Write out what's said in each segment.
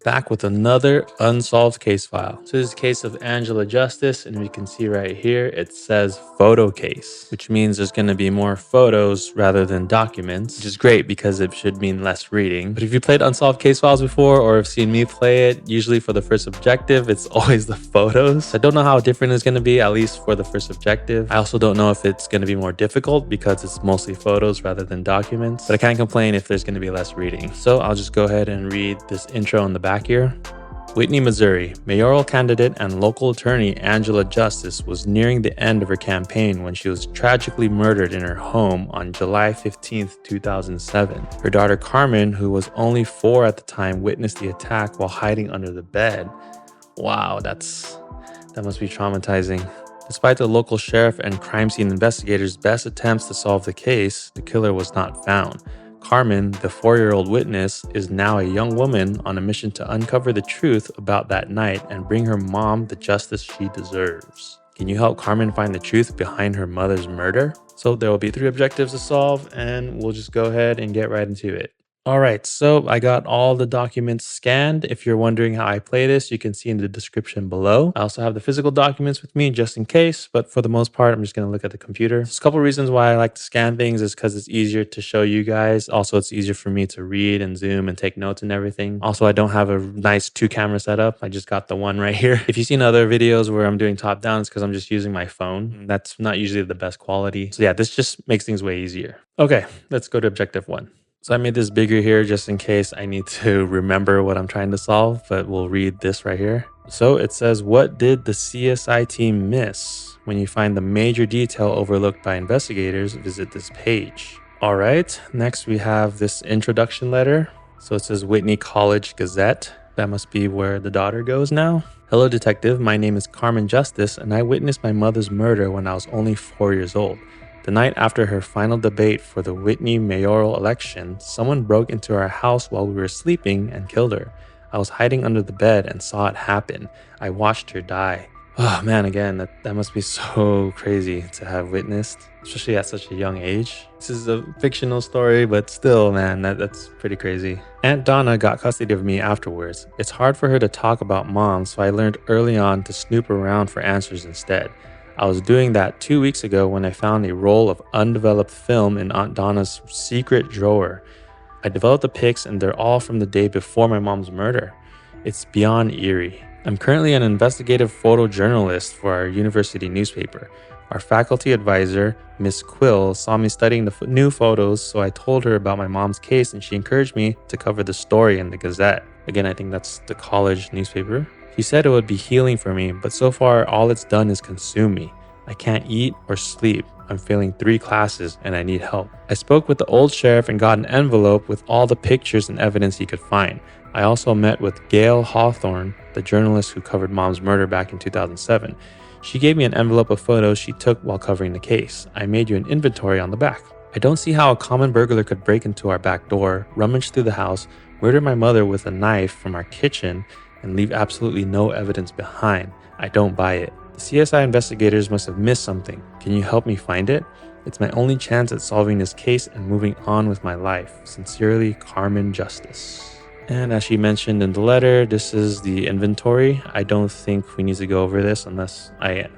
back with another unsolved case file. So this is a case of Angela Justice, and we can see right here it says photo case, which means there's going to be more photos rather than documents, which is great because it should mean less reading. But if you played unsolved case files before or have seen me play it, usually for the first objective it's always the photos. I don't know how different it's going to be, at least for the first objective. I also don't know if it's going to be more difficult because it's mostly photos rather than documents, but I can't complain if there's going to be less reading. So I'll just go ahead and read this intro on the back here. Whitney, Missouri. Mayoral candidate and local attorney Angela Justice was nearing the end of her campaign when she was tragically murdered in her home on July 15, 2007. Her daughter Carmen, who was only 4 at the time, witnessed the attack while hiding under the bed. Wow, that must be traumatizing. Despite the local sheriff and crime scene investigators' best attempts to solve the case, the killer was not found. Carmen, the 4-year-old witness, is now a young woman on a mission to uncover the truth about that night and bring her mom the justice she deserves. Can you help Carmen find the truth behind her mother's murder? So there will be 3 objectives to solve, and we'll just go ahead and get right into it. All right, so I got all the documents scanned. If you're wondering how I play this, you can see in the description below. I also have the physical documents with me just in case, but for the most part, I'm just going to look at the computer. There's a couple reasons why I like to scan things is because it's easier to show you guys. Also, it's easier for me to read and zoom and take notes and everything. Also, I don't have a nice 2-camera setup. I just got the one right here. If you've seen other videos where I'm doing top down, it's because I'm just using my phone. That's not usually the best quality. So yeah, this just makes things way easier. Okay, let's go to objective 1. So I made this bigger here just in case I need to remember what I'm trying to solve, but we'll read this right here. So it says, what did the CSI team miss? When you find the major detail overlooked by investigators, visit this page. All right, next we have this introduction letter. So it says Whitney College Gazette. That must be where the daughter goes now. Hello, detective. My name is Carmen Justice, and I witnessed my mother's murder when I was only 4 years old. The night after her final debate for the Whitney mayoral election, someone broke into our house while we were sleeping and killed her. I was hiding under the bed and saw it happen. I watched her die. Oh man, again, that must be so crazy to have witnessed, especially at such a young age. This is a fictional story, but still, man, that's pretty crazy. Aunt Donna got custody of me afterwards. It's hard for her to talk about mom, so I learned early on to snoop around for answers instead. I was doing that 2 weeks ago when I found a roll of undeveloped film in Aunt Donna's secret drawer. I developed the pics and they're all from the day before my mom's murder. It's beyond eerie. I'm currently an investigative photojournalist for our university newspaper. Our faculty advisor, Miss Quill, saw me studying the new photos, so I told her about my mom's case and she encouraged me to cover the story in the Gazette. Again, I think that's the college newspaper. She said it would be healing for me, but so far all it's done is consume me. I can't eat or sleep. I'm failing 3 classes and I need help. I spoke with the old sheriff and got an envelope with all the pictures and evidence he could find. I also met with Gail Hawthorne, the journalist who covered mom's murder back in 2007. She gave me an envelope of photos she took while covering the case. I made you an inventory on the back. I don't see how a common burglar could break into our back door, rummage through the house, murder my mother with a knife from our kitchen, and leave absolutely no evidence behind. I don't buy it. The CSI investigators must have missed something. Can you help me find it? It's my only chance at solving this case and moving on with my life. Sincerely, Carmen Justice. And as she mentioned in the letter, this is the inventory. I don't think we need to go over this unless I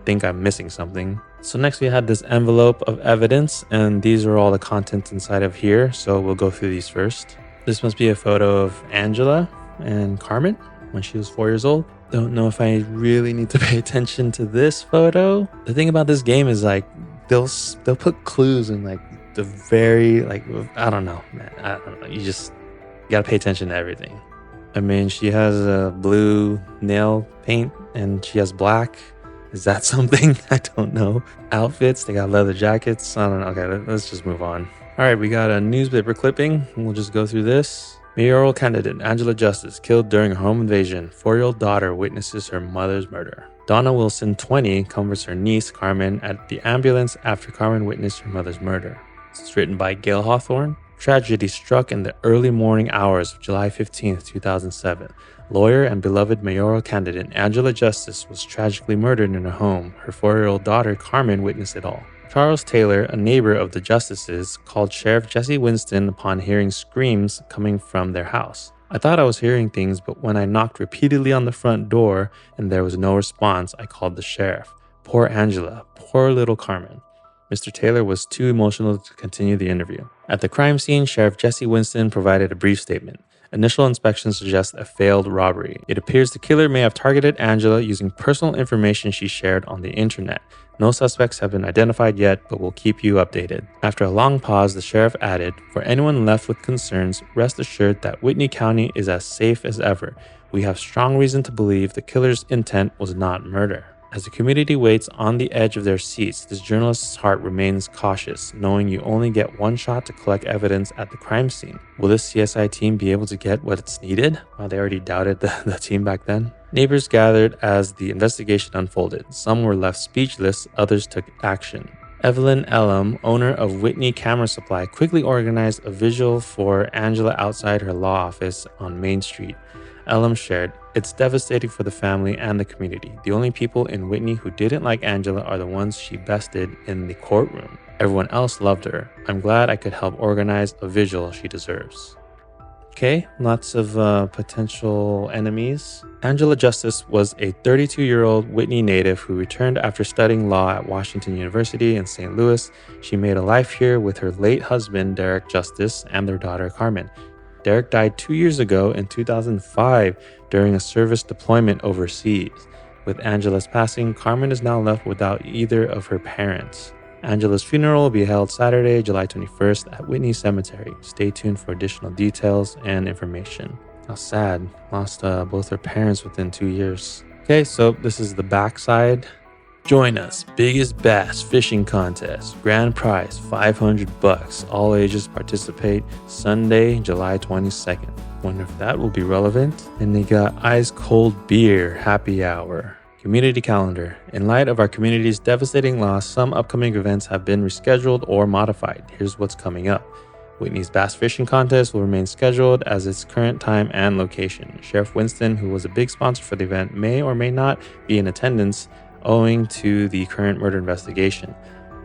think I'm missing something. So next we had this envelope of evidence, and these are all the contents inside of here. So we'll go through these first. This must be a photo of Angela and Carmen when she was 4 years old. Don't know if I really need to pay attention to this photo. The thing about this game is like they'll put clues in like the very I don't know, man. I don't know. You gotta pay attention to everything. I mean, she has a blue nail paint and she has black. Is that something? I don't know. Outfits, they got leather jackets. I don't know. Okay, let's just move on. All right, we got a newspaper clipping. We'll just go through this. Mayoral candidate Angela Justice killed during a home invasion. 4-year-old daughter witnesses her mother's murder. Donna Wilson, 20, comforts her niece Carmen at the ambulance after Carmen witnessed her mother's murder. This is written by Gail Hawthorne. Tragedy struck in the early morning hours of July 15, 2007. Lawyer and beloved mayoral candidate Angela Justice was tragically murdered in her home. Her 4-year-old daughter Carmen witnessed it all. Charles Taylor, a neighbor of the Justices, called Sheriff Jesse Winston upon hearing screams coming from their house. I thought I was hearing things, but when I knocked repeatedly on the front door and there was no response, I called the sheriff. Poor Angela, poor little Carmen. Mr. Taylor was too emotional to continue the interview. At the crime scene, Sheriff Jesse Winston provided a brief statement. Initial inspections suggest a failed robbery. It appears the killer may have targeted Angela using personal information she shared on the internet. No suspects have been identified yet, but we'll keep you updated. After a long pause, the sheriff added, for anyone left with concerns, rest assured that Whitney County is as safe as ever. We have strong reason to believe the killer's intent was not murder. As the community waits on the edge of their seats, this journalist's heart remains cautious, knowing you only get one shot to collect evidence at the crime scene. Will this CSI team be able to get what it's needed? Well, they already doubted the team back then. Neighbors gathered as the investigation unfolded. Some were left speechless, others took action. Evelyn Elam, owner of Whitney Camera Supply, quickly organized a vigil for Angela outside her law office on Main Street. Elam shared, "It's devastating for the family and the community. The only people in Whitney who didn't like Angela are the ones she bested in the courtroom. Everyone else loved her. I'm glad I could help organize a vigil she deserves." Okay, lots of potential enemies. Angela Justice was a 32-year-old Whitney native who returned after studying law at Washington University in St. Louis. She made a life here with her late husband, Derek Justice, and their daughter, Carmen. Derek died 2 years ago in 2005 during a service deployment overseas. With Angela's passing, Carmen is now left without either of her parents. Angela's funeral will be held Saturday, July 21st at Whitney Cemetery. Stay tuned for additional details and information. How sad. Lost both her parents within 2 years. Okay, so this is the backside. Join us. Biggest bass fishing contest. Grand prize, $500. All ages participate. Sunday, July 22nd. Wonder if that will be relevant. And they got ice cold beer happy hour. Community calendar. In light of our community's devastating loss, some upcoming events have been rescheduled or modified. Here's what's coming up. Whitney's bass fishing contest will remain scheduled as its current time and location. Sheriff Winston, who was a big sponsor for the event, may or may not be in attendance owing to the current murder investigation.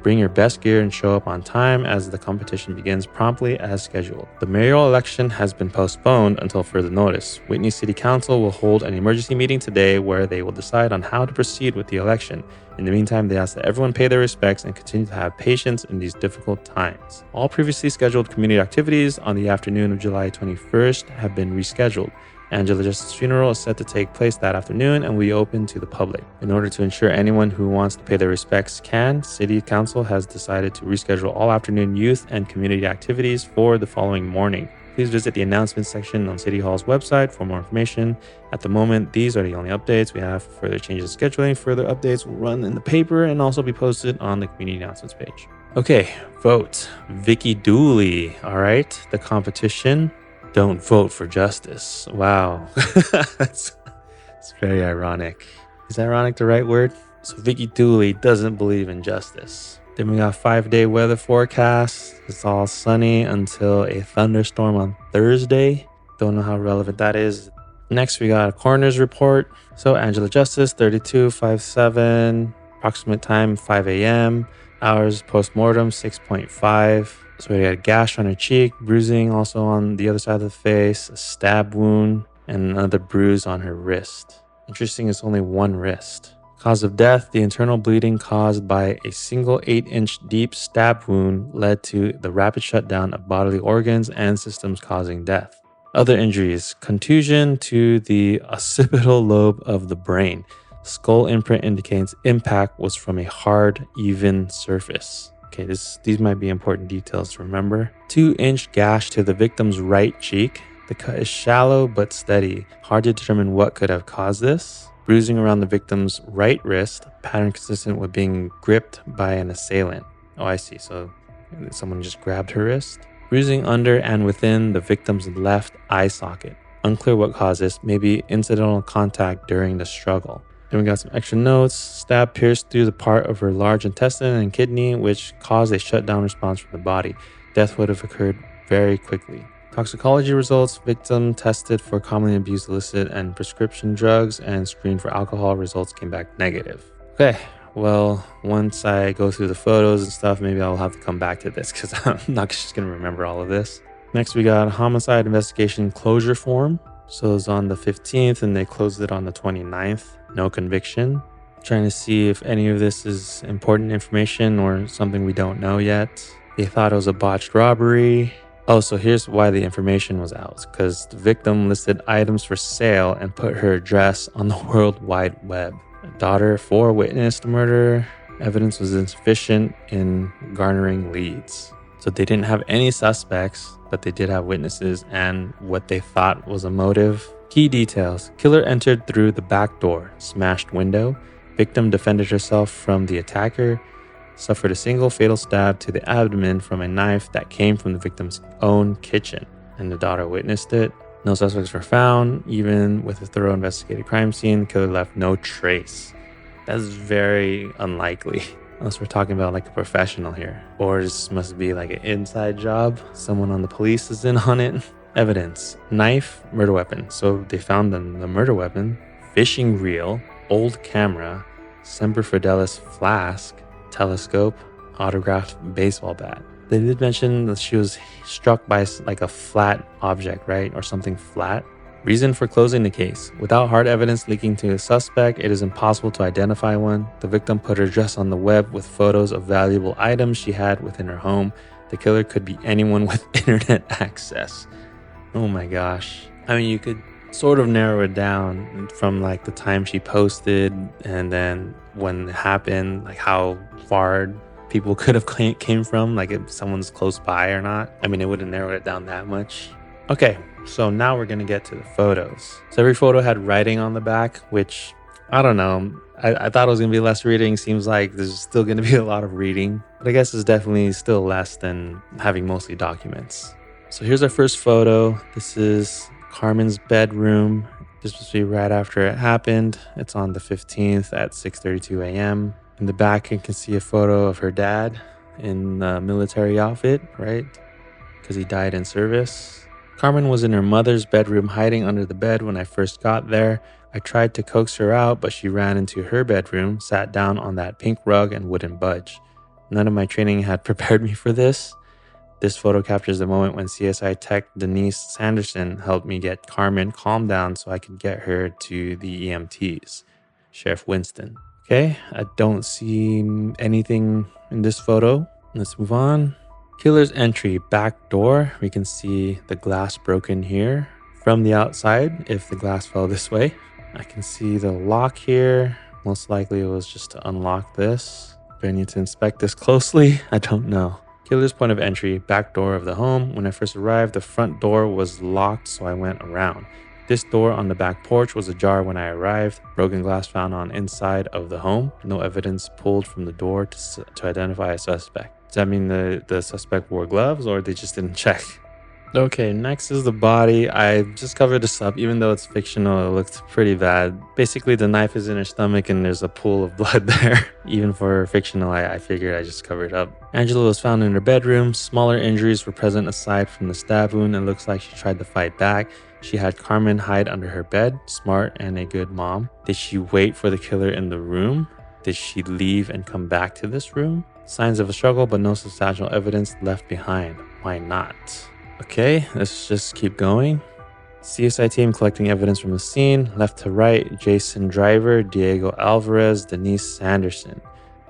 Bring your best gear and show up on time as the competition begins promptly as scheduled. The mayoral election has been postponed until further notice. Whitney City Council will hold an emergency meeting today where they will decide on how to proceed with the election. In the meantime, they ask that everyone pay their respects and continue to have patience in these difficult times. All previously scheduled community activities on the afternoon of July 21st have been rescheduled. Angela Justice's funeral is set to take place that afternoon and will be open to the public. In order to ensure anyone who wants to pay their respects can, City Council has decided to reschedule all afternoon youth and community activities for the following morning. Please visit the announcements section on City Hall's website for more information. At the moment, these are the only updates we have. For further changes in scheduling, further updates will run in the paper and also be posted on the community announcements page. Okay, vote. Vicky Dooley. All right, the competition. Don't vote for justice. Wow. It's very ironic. Is ironic the right word? So Vicky Dooley doesn't believe in justice. Then we got 5-day weather forecast. It's all sunny until a thunderstorm on Thursday. Don't know how relevant that is. Next, we got a coroner's report. So Angela Justice, 32, 5'7", approximate time 5 a.m. Hours post-mortem, 6.5. So we got a gash on her cheek, bruising also on the other side of the face, a stab wound, and another bruise on her wrist. Interesting, it's only one wrist. Cause of death, the internal bleeding caused by a single 8-inch deep stab wound led to the rapid shutdown of bodily organs and systems causing death. Other injuries, contusion to the occipital lobe of the brain. Skull imprint indicates impact was from a hard, even surface. Okay, these might be important details to remember. 2-inch gash to the victim's right cheek. The cut is shallow but steady. Hard to determine what could have caused this. Bruising around the victim's right wrist, pattern consistent with being gripped by an assailant. Oh, I see. So someone just grabbed her wrist. Bruising under and within the victim's left eye socket. Unclear what caused this. Maybe incidental contact during the struggle. Then we got some extra notes. Stab pierced through the part of her large intestine and kidney, which caused a shutdown response from the body. Death would have occurred very quickly. Toxicology results. Victim tested for commonly abused illicit and prescription drugs and screened for alcohol. Results came back negative. Okay, well, once I go through the photos and stuff, maybe I'll have to come back to this because I'm not just going to remember all of this. Next, we got homicide investigation closure form. So it's on the 15th and they closed it on the 29th. No conviction. Trying to see if any of this is important information or something we don't know yet. They thought it was a botched robbery. Oh, so here's why the information was out. Because the victim listed items for sale and put her address on the World Wide Web. A daughter 4 witnessed the murder. Evidence was insufficient in garnering leads. So they didn't have any suspects, but they did have witnesses and what they thought was a motive. Key details. Killer entered through the back door, smashed window. Victim defended herself from the attacker, suffered a single fatal stab to the abdomen from a knife that came from the victim's own kitchen, and the daughter witnessed it. No suspects were found. Even with a thorough investigated crime scene, the killer left no trace. That's very unlikely. Unless we're talking about like a professional here. Or this must be like an inside job. Someone on the police is in on it. Evidence. Knife, murder weapon. So they found the murder weapon, fishing reel, old camera, Semper Fidelis flask, telescope, autographed baseball bat. They did mention that she was struck by like a flat object, right? Or something flat. Reason for closing the case. Without hard evidence leaking to a suspect, it is impossible to identify one. The victim put her address on the web with photos of valuable items she had within her home. The killer could be anyone with internet access. Oh my gosh. I mean, you could sort of narrow it down from like the time she posted and then when it happened, like how far people could have came from, like if someone's close by or not. I mean, it wouldn't narrow it down that much. Okay, so now we're going to get to the photos. So every photo had writing on the back, which I don't know. I thought it was going to be less reading. Seems like there's still going to be a lot of reading, but I guess it's definitely still less than having mostly documents. So here's our first photo. This is Carmen's bedroom. This must be right after it happened. It's on the 15th at 6:32 a.m. In the back, you can see a photo of her dad in a military outfit, right? Because he died in service. Carmen was in her mother's bedroom hiding under the bed when I first got there. I tried to coax her out, but she ran into her bedroom, sat down on that pink rug and wouldn't budge. None of my training had prepared me for this. This photo captures the moment when CSI tech Denise Sanderson helped me get Carmen calmed down so I could get her to the EMTs. Sheriff Winston. Okay, I don't see anything in this photo. Let's move on. Killer's entry, back door. We can see the glass broken here from the outside if the glass fell this way. I can see the lock here. Most likely it was just to unlock this. Do I need to inspect this closely? I don't know. Killer's point of entry, back door of the home. When I first arrived, the front door was locked, so I went around. This door on the back porch was ajar when I arrived. Broken glass found on inside of the home. No evidence pulled from the door to identify a suspect. Does that mean the suspect wore gloves or they just didn't check? Okay, next is the body. I just covered this up. Even though it's fictional, it looked pretty bad. Basically, the knife is in her stomach and there's a pool of blood there. Even for fictional, I figured I just covered it up. Angela was found in her bedroom. Smaller injuries were present aside from the stab wound. It looks like she tried to fight back. She had Carmen hide under her bed. Smart and a good mom. Did she wait for the killer in the room? Did she leave and come back to this room? Signs of a struggle, but no substantial evidence left behind. Why not? Okay, let's just keep going. CSI team collecting evidence from the scene. Left to right, Jason Driver, Diego Alvarez, Denise Sanderson.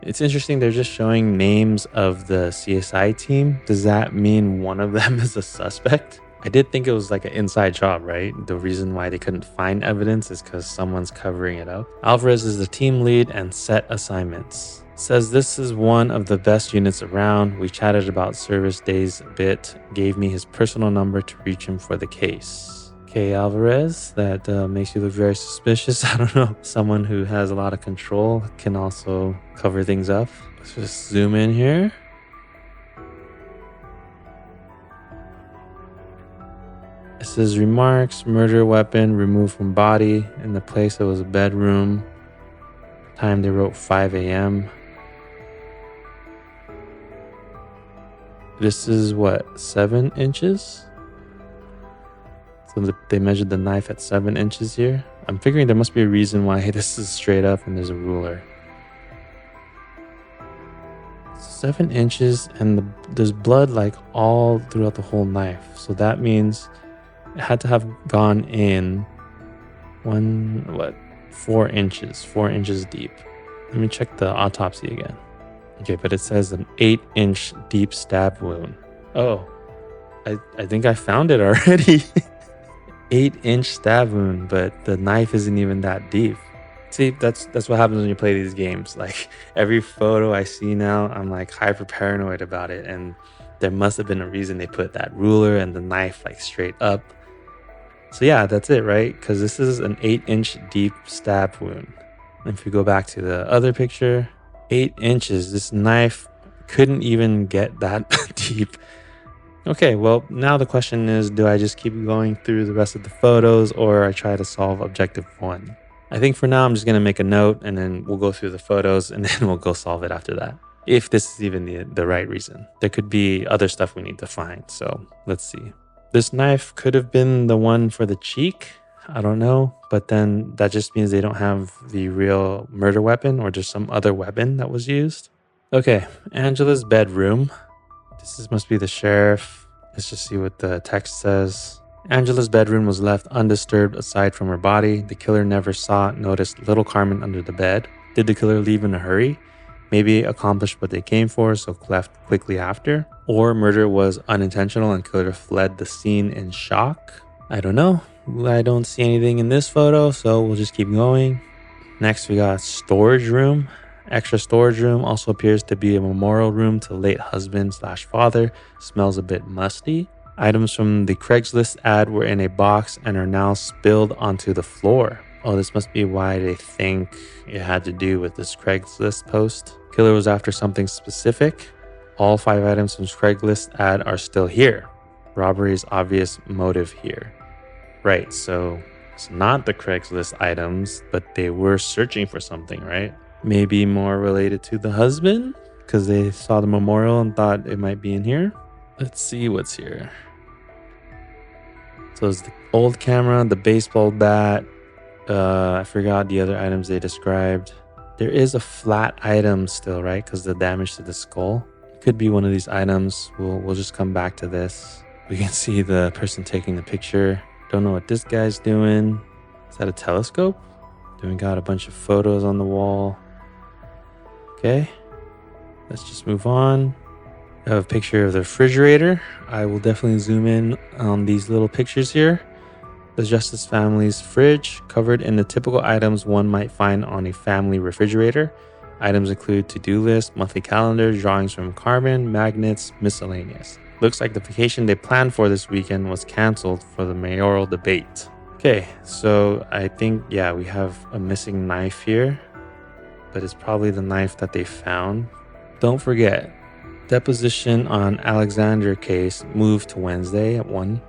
It's interesting, they're just showing names of the CSI team. Does that mean one of them is a suspect? I did think it was like an inside job, right? The reason why they couldn't find evidence is because someone's covering it up. Alvarez is the team lead and set assignments. Says this is one of the best units around. We chatted about service days a bit. Gave me his personal number to reach him for the case. Okay, Alvarez, that makes you look very suspicious. I don't know. Someone who has a lot of control can also cover things up. Let's just zoom in here. It says remarks, murder weapon removed from body. In the place it was a bedroom. Time they wrote 5 a.m. This is what, 7 inches? So they measured the knife at 7 inches here. I'm figuring there must be a reason why this is straight up and there's a ruler. 7 inches, and there's blood like all throughout the whole knife. So that means it had to have gone in 4 inches, 4 inches deep. Let me check the autopsy again. Okay, but it says an 8-inch deep stab wound. Oh, I think I found it already. 8-inch stab wound, but the knife isn't even that deep. See, that's what happens when you play these games. Like every photo I see now, I'm like hyper paranoid about it. And there must have been a reason they put that ruler and the knife like straight up. So yeah, that's it, right? Because this is an 8-inch deep stab wound. If we go back to the other picture, 8 inches, this knife couldn't even get that deep. Okay, well, now the question is, do I just keep going through the rest of the photos or I try to solve objective 1? I think for now, I'm just going to make a note and then we'll go through the photos and then we'll go solve it after that. If this is even the right reason. There could be other stuff we need to find. So let's see. This knife could have been the one for the cheek. I don't know. But then that just means they don't have the real murder weapon or just some other weapon that was used. Okay, Angela's bedroom. Must be the sheriff. Let's just see what the text says. Angela's bedroom was left undisturbed aside from her body. The killer never noticed little Carmen under the bed. Did the killer leave in a hurry? Maybe accomplished what they came for, so left quickly after? Or murder was unintentional and killer fled the scene in shock? I don't know. I don't see anything in this photo, so we'll just keep going. Next, we got storage room. Extra storage room also appears to be a memorial room to late husband/father. Smells a bit musty. Items from the Craigslist ad were in a box and are now spilled onto the floor. Oh, this must be why they think it had to do with this Craigslist post. Killer was after something specific. All 5 items from Craigslist ad are still here. Robbery is obvious motive here. Right, so it's not the Craigslist items, but they were searching for something, right? Maybe more related to the husband because they saw the memorial and thought it might be in here. Let's see what's here. So it's the old camera, the baseball bat. I forgot the other items they described. There is a flat item still, right? Because the damage to the skull. It could be one of these items. We'll just come back to this. We can see the person taking the picture. Don't know what this guy's doing. Is that a telescope? Then we got a bunch of photos on the wall. Okay, let's just move on. I have a picture of the refrigerator. I will definitely zoom in on these little pictures here. The Justice family's fridge, covered in the typical items one might find on a family refrigerator. Items include to-do list, monthly calendar, drawings from Carmen, magnets, miscellaneous. Looks like the vacation they planned for this weekend was canceled for the mayoral debate. Okay, so I think, yeah, we have a missing knife here. But it's probably the knife that they found. Don't forget, deposition on Alexander case moved to Wednesday at 1.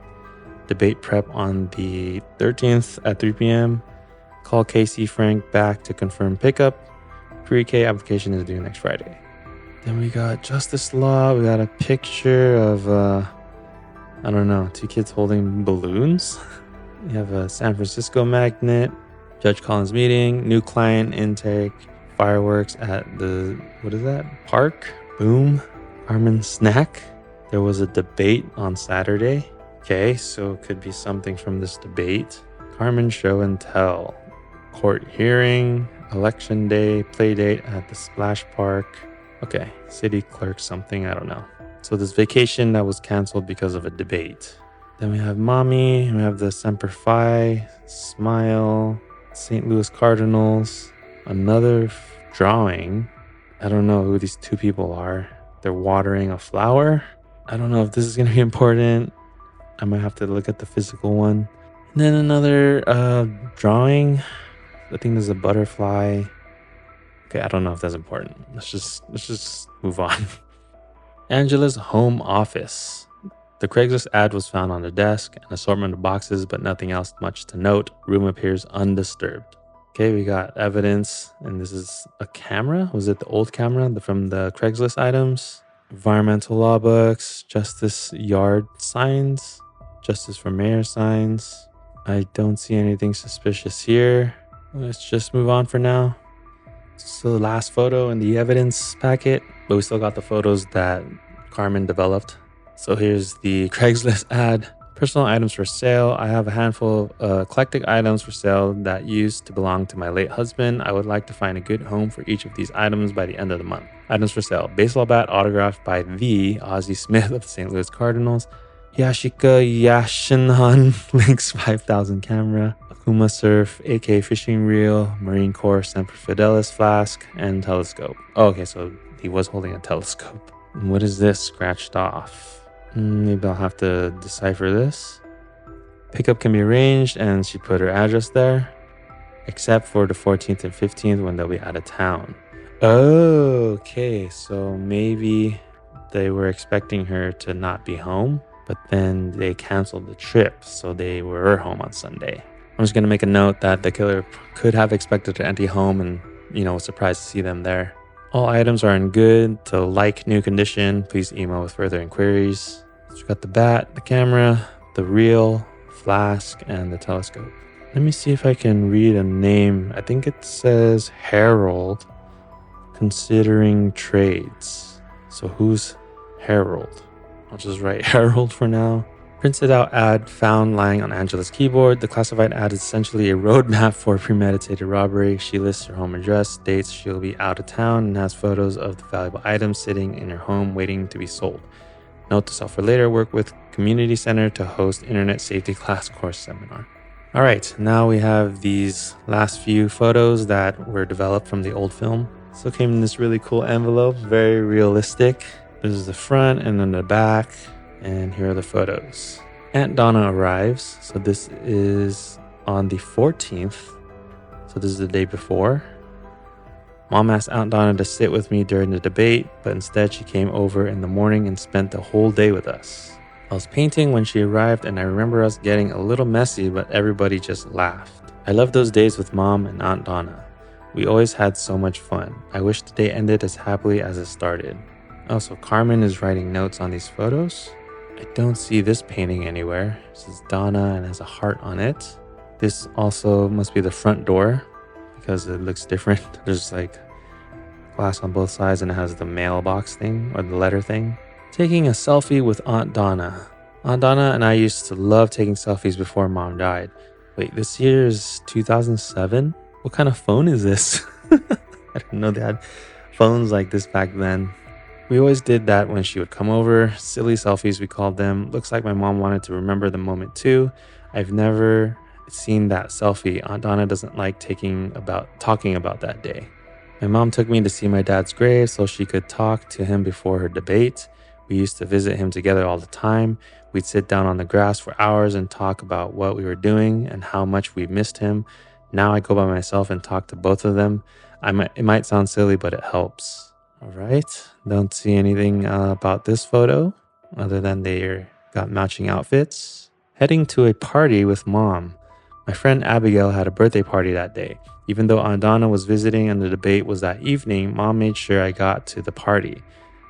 Debate prep on the 13th at 3 p.m. Call Casey Frank back to confirm pickup. Pre-K application is due next Friday. Then we got Justice Law. We got a picture of, I don't know, 2 kids holding balloons. We have a San Francisco magnet. Judge Collins meeting. New client intake. Fireworks at the, what is that? Park? Boom. Carmen snack. There was a debate on Saturday. Okay, so it could be something from this debate. Carmen show and tell. Court hearing. Election day. Play date at the splash park. Okay, city clerk something, I don't know. So this vacation that was canceled because of a debate. Then we have mommy. We have the Semper Fi. Smile. St. Louis Cardinals. Another drawing. I don't know who these 2 people are. They're watering a flower. I don't know if this is going to be important. I might have to look at the physical one. And then another drawing. I think there's a butterfly. Okay, I don't know if that's important. Let's just move on. Angela's home office. The Craigslist ad was found on the desk, an assortment of boxes, but nothing else much to note. Room appears undisturbed. Okay, we got evidence, and this is a camera. Was it the old camera from the Craigslist items? Environmental law books, justice yard signs, justice for mayor signs. I don't see anything suspicious here. Let's just move on for now. So the last photo in the evidence packet. but we still got the photos that Carmen developed. So here's the Craigslist ad. Personal items for sale. I have a handful of eclectic items for sale that used to belong to my late husband. I would like to find a good home for each of these items by the end of the month. Items for sale. Baseball bat autographed by the Ozzie Smith of the St. Louis Cardinals. Yashika Yashinhan Lynx 5000 camera. Akuma Surf, AK fishing reel, Marine Corps Semper Fidelis flask, and telescope. Oh, okay, so he was holding a telescope. What is this scratched off? Maybe I'll have to decipher this. Pickup can be arranged, and she put her address there, except for the 14th and 15th when they'll be out of town. Oh, okay, so maybe they were expecting her to not be home, but then they canceled the trip, so they were home on Sunday. I'm just going to make a note that the killer could have expected her empty home and, was surprised to see them there. All items are in good to like new condition. Please email with further inquiries. So we got the bat, the camera, the reel, flask, and the telescope. Let me see if I can read a name. I think it says Harold, considering trades. So who's Harold? I'll just write Harold for now. Printed out ad found lying on Angela's keyboard. The classified ad is essentially a roadmap for premeditated robbery. She lists her home address, states she'll be out of town, and has photos of the valuable items sitting in her home waiting to be sold. Note to self for later, work with community center to host internet safety class course seminar. All right, now we have these last few photos that were developed from the old film. So came in this really cool envelope, very realistic. This is the front and then the back. And here are the photos. Aunt Donna arrives. So this is on the 14th. So this is the day before. Mom asked Aunt Donna to sit with me during the debate, but instead she came over in the morning and spent the whole day with us. I was painting when she arrived, and I remember us getting a little messy, but everybody just laughed. I love those days with Mom and Aunt Donna. We always had so much fun. I wish the day ended as happily as it started. Also, Carmen is writing notes on these photos. I don't see this painting anywhere. This is Donna and has a heart on it. This also must be the front door because it looks different. There's like glass on both sides and it has the mailbox thing or the letter thing. Taking a selfie with Aunt Donna. Aunt Donna and I used to love taking selfies before Mom died. Wait, this year is 2007? What kind of phone is this? I didn't know they had phones like this back then. We always did that when she would come over. Silly selfies, we called them. Looks like my mom wanted to remember the moment too. I've never seen that selfie. Aunt Donna doesn't like talking about that day. My mom took me to see my dad's grave so she could talk to him before her debate. We used to visit him together all the time. We'd sit down on the grass for hours and talk about what we were doing and how much we missed him. Now I go by myself and talk to both of them. It might sound silly, but it helps. All right, don't see anything about this photo other than they got matching outfits. Heading to a party with Mom. My friend Abigail had a birthday party that day. Even though Aunt Donna was visiting and the debate was that evening, Mom made sure I got to the party.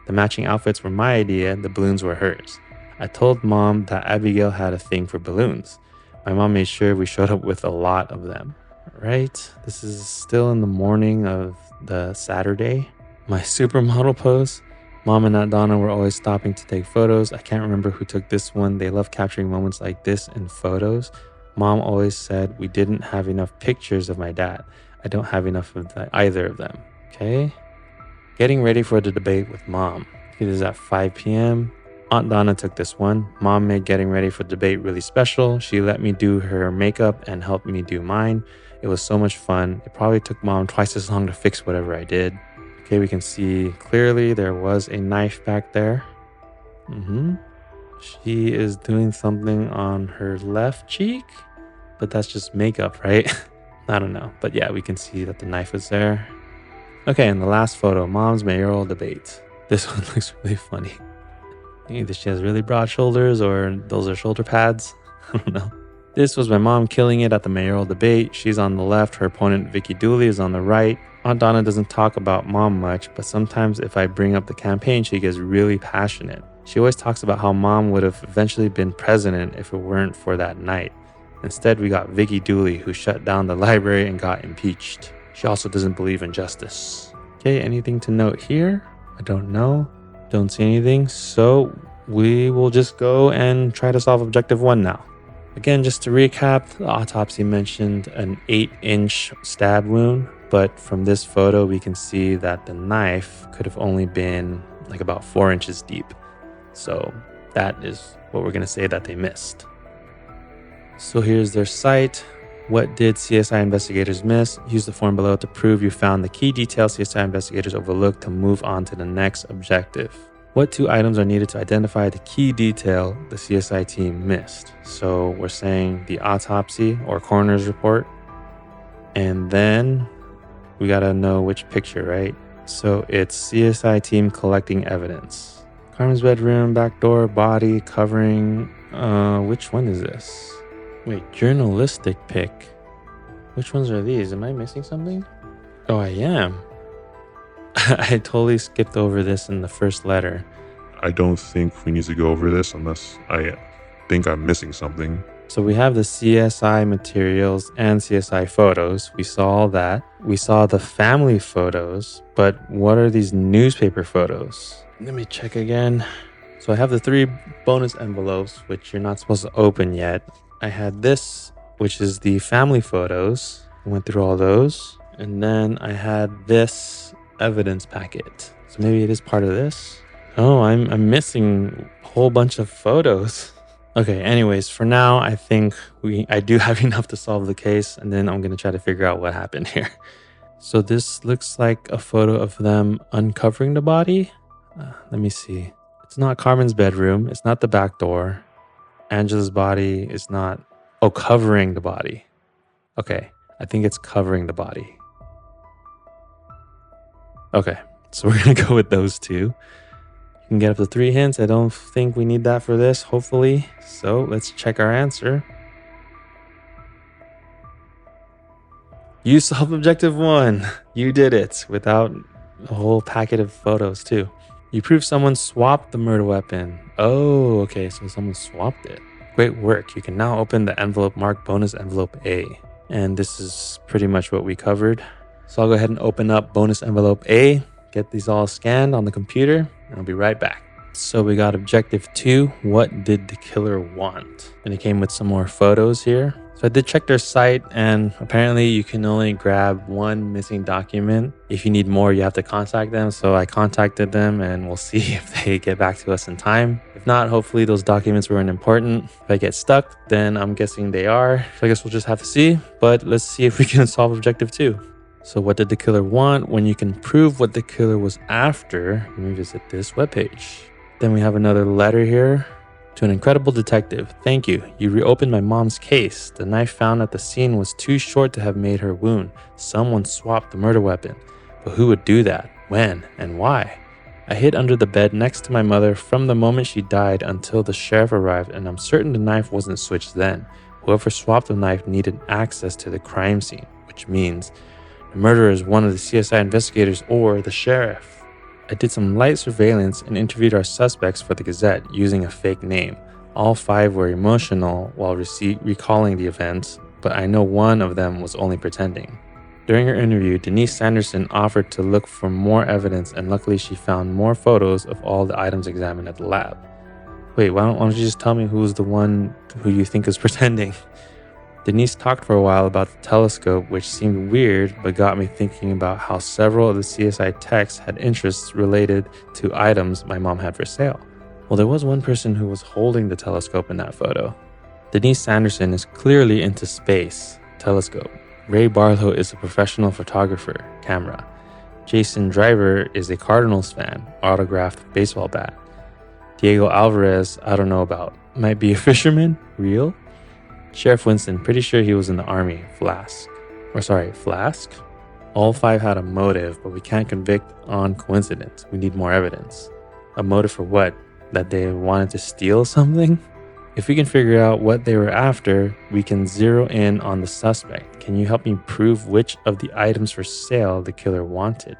The matching outfits were my idea, the balloons were hers. I told Mom that Abigail had a thing for balloons. My mom made sure we showed up with a lot of them. All right, this is still in the morning of the Saturday. My supermodel pose. Mom and Aunt Donna were always stopping to take photos. I can't remember who took this one. They love capturing moments like this in photos. Mom always said we didn't have enough pictures of my dad. I don't have enough of either of them. Okay. Getting ready for the debate with Mom. It is at 5 p.m. Aunt Donna took this one. Mom made getting ready for the debate really special. She let me do her makeup and helped me do mine. It was so much fun. It probably took Mom twice as long to fix whatever I did. Okay, we can see clearly there was a knife back there. She is doing something on her left cheek, but that's just makeup, right? I don't know. But yeah, we can see that the knife is there. Okay, and the last photo, Mom's mayoral debate. This one looks really funny. Either she has really broad shoulders or those are shoulder pads. I don't know. This was my mom killing it at the mayoral debate. She's on the left. Her opponent, Vicky Dooley, is on the right. Aunt Donna doesn't talk about Mom much, but sometimes if I bring up the campaign, she gets really passionate. She always talks about how Mom would have eventually been president if it weren't for that night. Instead, we got Vicky Dooley, who shut down the library and got impeached. She also doesn't believe in justice. Okay, anything to note here? I don't know. Don't see anything. So we will just go and try to solve objective 1 now. Again, just to recap, the autopsy mentioned an 8-inch stab wound, but from this photo, we can see that the knife could have only been like about 4 inches deep. So that is what we're going to say that they missed. So here's their site. What did CSI investigators miss? Use the form below to prove you found the key details CSI investigators overlooked to move on to the next objective. What 2 items are needed to identify the key detail the CSI team missed? So we're saying the autopsy or coroner's report. And then we gotta know which picture, right? So it's CSI team collecting evidence. Carmen's bedroom, back door, body, covering. Which one is this? Wait, journalistic pic. Which ones are these? Am I missing something? Oh, I am. I totally skipped over this in the first letter. I don't think we need to go over this unless I think I'm missing something. So we have the CSI materials and CSI photos. We saw all that. We saw the family photos, but what are these newspaper photos? Let me check again. So I have the 3 bonus envelopes, which you're not supposed to open yet. I had this, which is the family photos. I went through all those. And then I had this evidence packet. So maybe it is part of this. Oh, I'm missing a whole bunch of photos. Okay, anyways, for now, I think I do have enough to solve the case, and then I'm going to try to figure out what happened here. So this looks like a photo of them uncovering the body. Let me see. It's not Carmen's bedroom. It's not the back door. Angela's body is not... Oh, covering the body. Okay, I think it's covering the body. Okay, so we're going to go with those 2. You can get up to 3 hints. I don't think we need that for this, hopefully. So let's check our answer. You solved objective 1. You did it without a whole packet of photos too. You proved someone swapped the murder weapon. Oh, okay, so someone swapped it. Great work. You can now open the envelope marked bonus envelope A. And this is pretty much what we covered. So I'll go ahead and open up bonus envelope A, get these all scanned on the computer, and I'll be right back. So we got objective 2. What did the killer want? And it came with some more photos here. So I did check their site, and apparently you can only grab 1 missing document. If you need more, you have to contact them. So I contacted them, and we'll see if they get back to us in time. If not, hopefully those documents weren't important. If I get stuck, then I'm guessing they are. So I guess we'll just have to see. But let's see if we can solve objective 2. So what did the killer want? When you can prove what the killer was after, let me visit this webpage. Then we have another letter here. To an incredible detective, thank you. You reopened my mom's case. The knife found at the scene was too short to have made her wound. Someone swapped the murder weapon. But who would do that? When? And why? I hid under the bed next to my mother from the moment she died until the sheriff arrived, and I'm certain the knife wasn't switched then. Whoever swapped the knife needed access to the crime scene, which means the murderer is one of the CSI investigators or the sheriff. I did some light surveillance and interviewed our suspects for the Gazette using a fake name. All 5 were emotional while recalling the events, but I know one of them was only pretending. During her interview, Denise Sanderson offered to look for more evidence, and luckily she found more photos of all the items examined at the lab. Wait, why don't you just tell me who's the one who you think is pretending? Denise talked for a while about the telescope, which seemed weird, but got me thinking about how several of the CSI techs had interests related to items my mom had for sale. Well, there was one person who was holding the telescope in that photo. Denise Sanderson is clearly into space, telescope. Ray Barlow is a professional photographer, camera. Jason Driver is a Cardinals fan, autographed baseball bat. Diego Alvarez, I don't know about. Might be a fisherman, real? Sheriff Winston, pretty sure he was in the army, Flask. All 5 had a motive, but we can't convict on coincidence. We need more evidence. A motive for what? That they wanted to steal something? If we can figure out what they were after, we can zero in on the suspect. Can you help me prove which of the items for sale the killer wanted?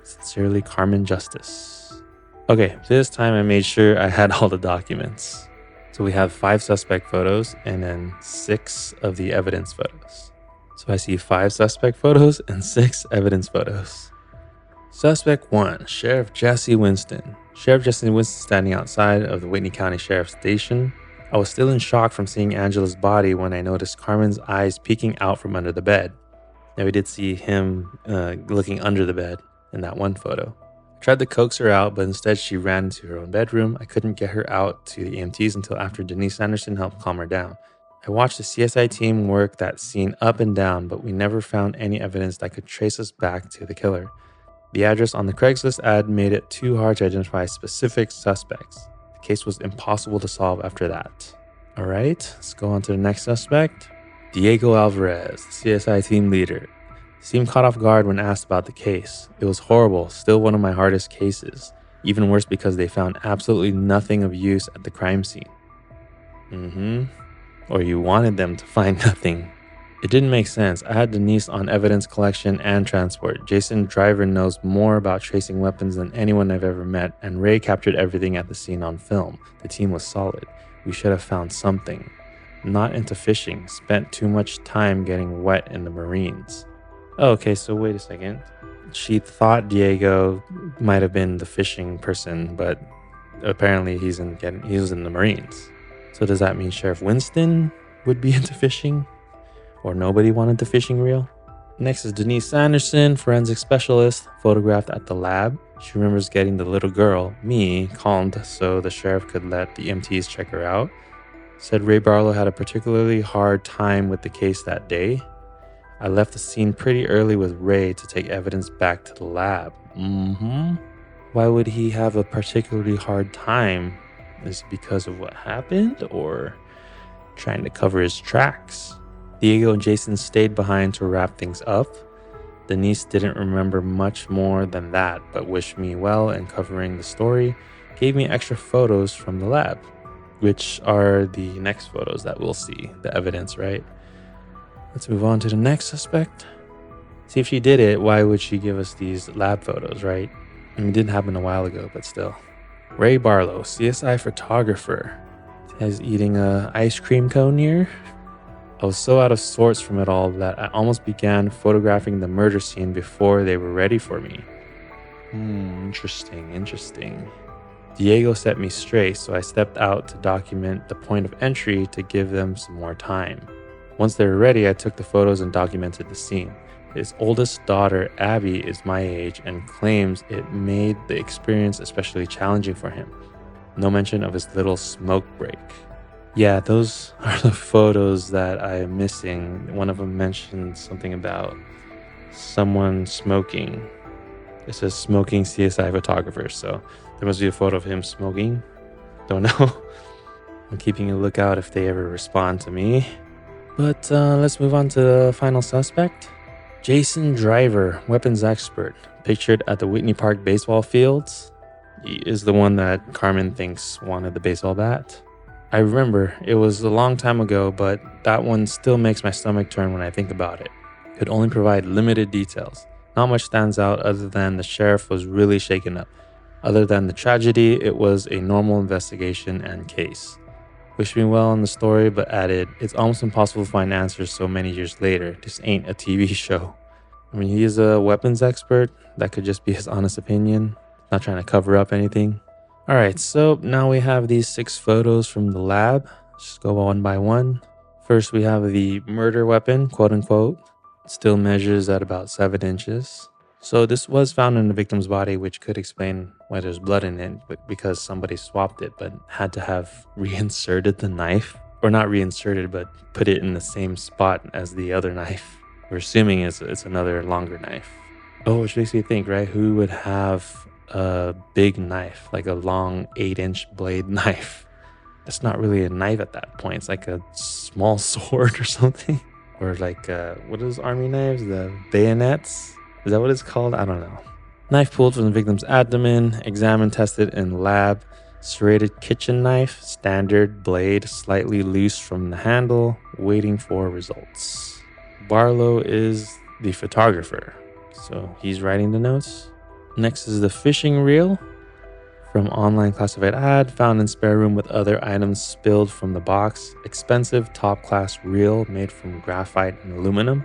Sincerely, Carmen Justice. Okay, this time I made sure I had all the documents. So we have 5 suspect photos and then 6 of the evidence photos. So I see 5 suspect photos and 6 evidence photos. Suspect 1, Sheriff Jesse Winston. Sheriff Jesse Winston standing outside of the Whitney County Sheriff's Station. I was still in shock from seeing Angela's body when I noticed Carmen's eyes peeking out from under the bed. Now we did see him looking under the bed in that one photo. I tried to coax her out, but instead she ran into her own bedroom. I couldn't get her out to the EMTs until after Denise Anderson helped calm her down. I watched the CSI team work that scene up and down, but we never found any evidence that could trace us back to the killer. The address on the Craigslist ad made it too hard to identify specific suspects. The case was impossible to solve after that. All right, let's go on to the next suspect. Diego Alvarez, the CSI team leader. Seemed caught off guard when asked about the case. It was horrible, still one of my hardest cases. Even worse because they found absolutely nothing of use at the crime scene. Or you wanted them to find nothing. It didn't make sense. I had Denise on evidence collection and transport. Jason Driver knows more about tracing weapons than anyone I've ever met, and Ray captured everything at the scene on film. The team was solid. We should have found something. Not into fishing. Spent too much time getting wet in the Marines. Oh, okay, so wait a second. She thought Diego might have been the fishing person, but apparently he was in the Marines. So does that mean Sheriff Winston would be into fishing? Or nobody wanted the fishing reel? Next is Denise Anderson, forensic specialist, photographed at the lab. She remembers getting the little girl, me, calmed so the sheriff could let the EMTs check her out. Said Ray Barlow had a particularly hard time with the case that day. I left the scene pretty early with Ray to take evidence back to the lab. Why would he have a particularly hard time? Is it because of what happened or trying to cover his tracks? Diego and Jason stayed behind to wrap things up. Denise didn't remember much more than that, but wished me well in covering the story, gave me extra photos from the lab, which are the next photos that we'll see, the evidence, right? Let's move on to the next suspect. See, if she did it, why would she give us these lab photos, right? I mean, it didn't happen a while ago, but still. Ray Barlow, CSI photographer. He's eating a ice cream cone here. I was so out of sorts from it all that I almost began photographing the murder scene before they were ready for me. Interesting. Diego set me straight, so I stepped out to document the point of entry to give them some more time. Once they were ready, I took the photos and documented the scene. His oldest daughter, Abby, is my age and claims it made the experience especially challenging for him. No mention of his little smoke break. Yeah, those are the photos that I am missing. One of them mentioned something about someone smoking. It says smoking CSI photographer, so there must be a photo of him smoking. Don't know. I'm keeping a lookout if they ever respond to me. But let's move on to the final suspect. Jason Driver, weapons expert, pictured at the Whitney Park baseball fields. He is the one that Carmen thinks wanted the baseball bat. I remember, it was a long time ago, but that one still makes my stomach turn when I think about it. Could only provide limited details. Not much stands out other than the sheriff was really shaken up. Other than the tragedy, it was a normal investigation and case. Wished me well on the story, but added, it's almost impossible to find answers so many years later. This ain't a TV show. I mean, he is a weapons expert. That could just be his honest opinion. Not trying to cover up anything. All right, so now we have these 6 photos from the lab. Let's just go one by one. First, we have the murder weapon, quote unquote. It still measures at about 7 inches. So this was found in the victim's body, which could explain why there's blood in it, but because somebody swapped it, but had to have reinserted the knife. Or not reinserted, but put it in the same spot as the other knife. We're assuming it's another longer knife. Oh, which makes me think, right? Who would have a big knife, like a long 8-inch blade knife? It's not really a knife at that point. It's like a small sword or something. Or like, what are those army knives? The bayonets? Is that what it's called? I don't know. Knife pulled from the victim's abdomen, examined, tested in lab. Serrated kitchen knife, standard blade, slightly loose from the handle, waiting for results. Barlow is the photographer, so he's writing the notes. Next is the fishing reel from online classified ad, found in spare room with other items spilled from the box. Expensive top class reel made from graphite and aluminum.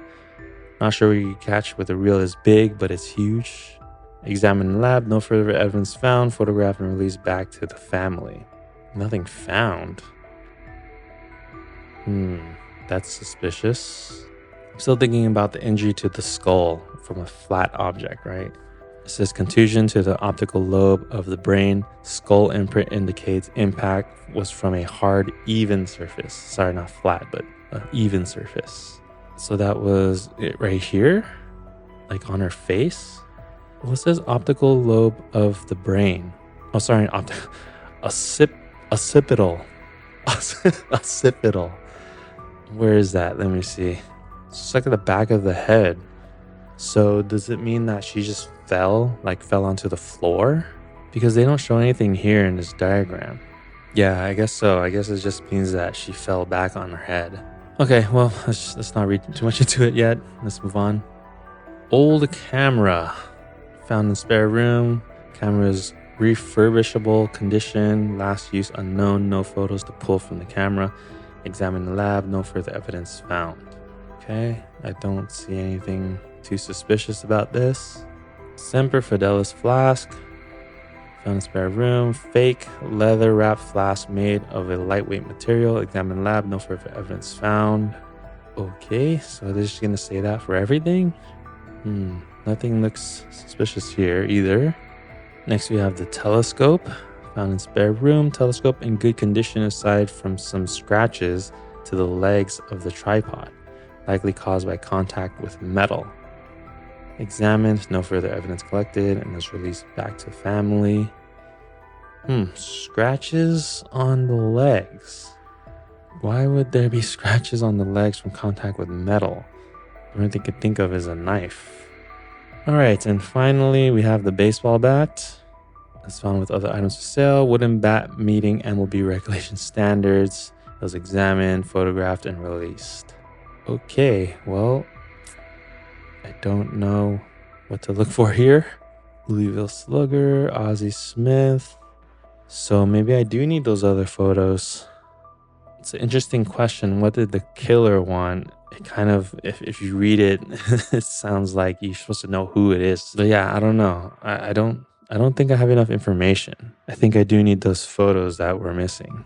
Not sure what you catch with a reel is big, but it's huge. Examine the lab, no further evidence found. Photograph and release back to the family. Nothing found. That's suspicious. I'm still thinking about the injury to the skull from a flat object, right? It says contusion to the optical lobe of the brain. Skull imprint indicates impact was from a hard, even surface. Sorry, not flat, but an even surface. So that was it right here, like on her face. Well, it says optical lobe of the brain. Oh, sorry, occipital. Occipital. Where is that? Let me see. It's like at the back of the head. So does it mean that she just fell onto the floor? Because they don't show anything here in this diagram. Yeah, I guess so. I guess it just means that she fell back on her head. Okay, well, let's not read too much into it yet. Let's move on. Old camera. Found in spare room. Camera's refurbishable condition. Last use unknown. No photos to pull from the camera. Examine the lab. No further evidence found. Okay, I don't see anything too suspicious about this. Semper Fidelis flask. Found in spare room. Fake leather wrapped flask made of a lightweight material. Examine lab. No further evidence found. Okay, so they're just gonna say that for everything? Nothing looks suspicious here either. Next we have the telescope. Found in spare room. Telescope in good condition aside from some scratches to the legs of the tripod, likely caused by contact with metal. Examined, no further evidence collected, and is released back to family. Scratches on the legs. Why would there be scratches on the legs from contact with metal? The only thing I could think of is a knife. All right, and finally we have the baseball bat. It's found with other items for sale. Wooden bat meeting MLB regulation standards. It was examined, photographed, and released. Okay, well, I don't know what to look for here. Louisville Slugger, Ozzie Smith. So maybe I do need those other photos. It's an interesting question. What did the killer want? It kind of, if you read it, it sounds like you're supposed to know who it is. But yeah, I don't know. I don't think I have enough information. I think I do need those photos that were missing.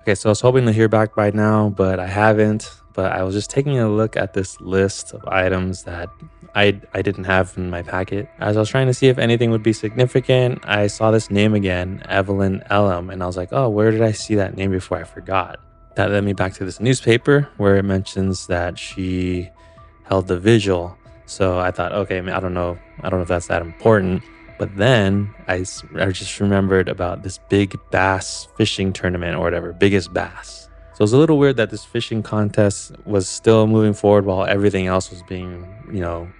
Okay, so I was hoping to hear back by now, but I haven't. But I was just taking a look at this list of items that I didn't have in my packet. As I was trying to see if anything would be significant, I saw this name again, Evelyn Elam, and I was like, oh, where did I see that name before? I forgot. That led me back to this newspaper where it mentions that she held the vigil. So I thought, okay, I don't know if that's that important. But then I just remembered about this big bass fishing tournament or whatever, biggest bass. So it was a little weird that this fishing contest was still moving forward while everything else was being,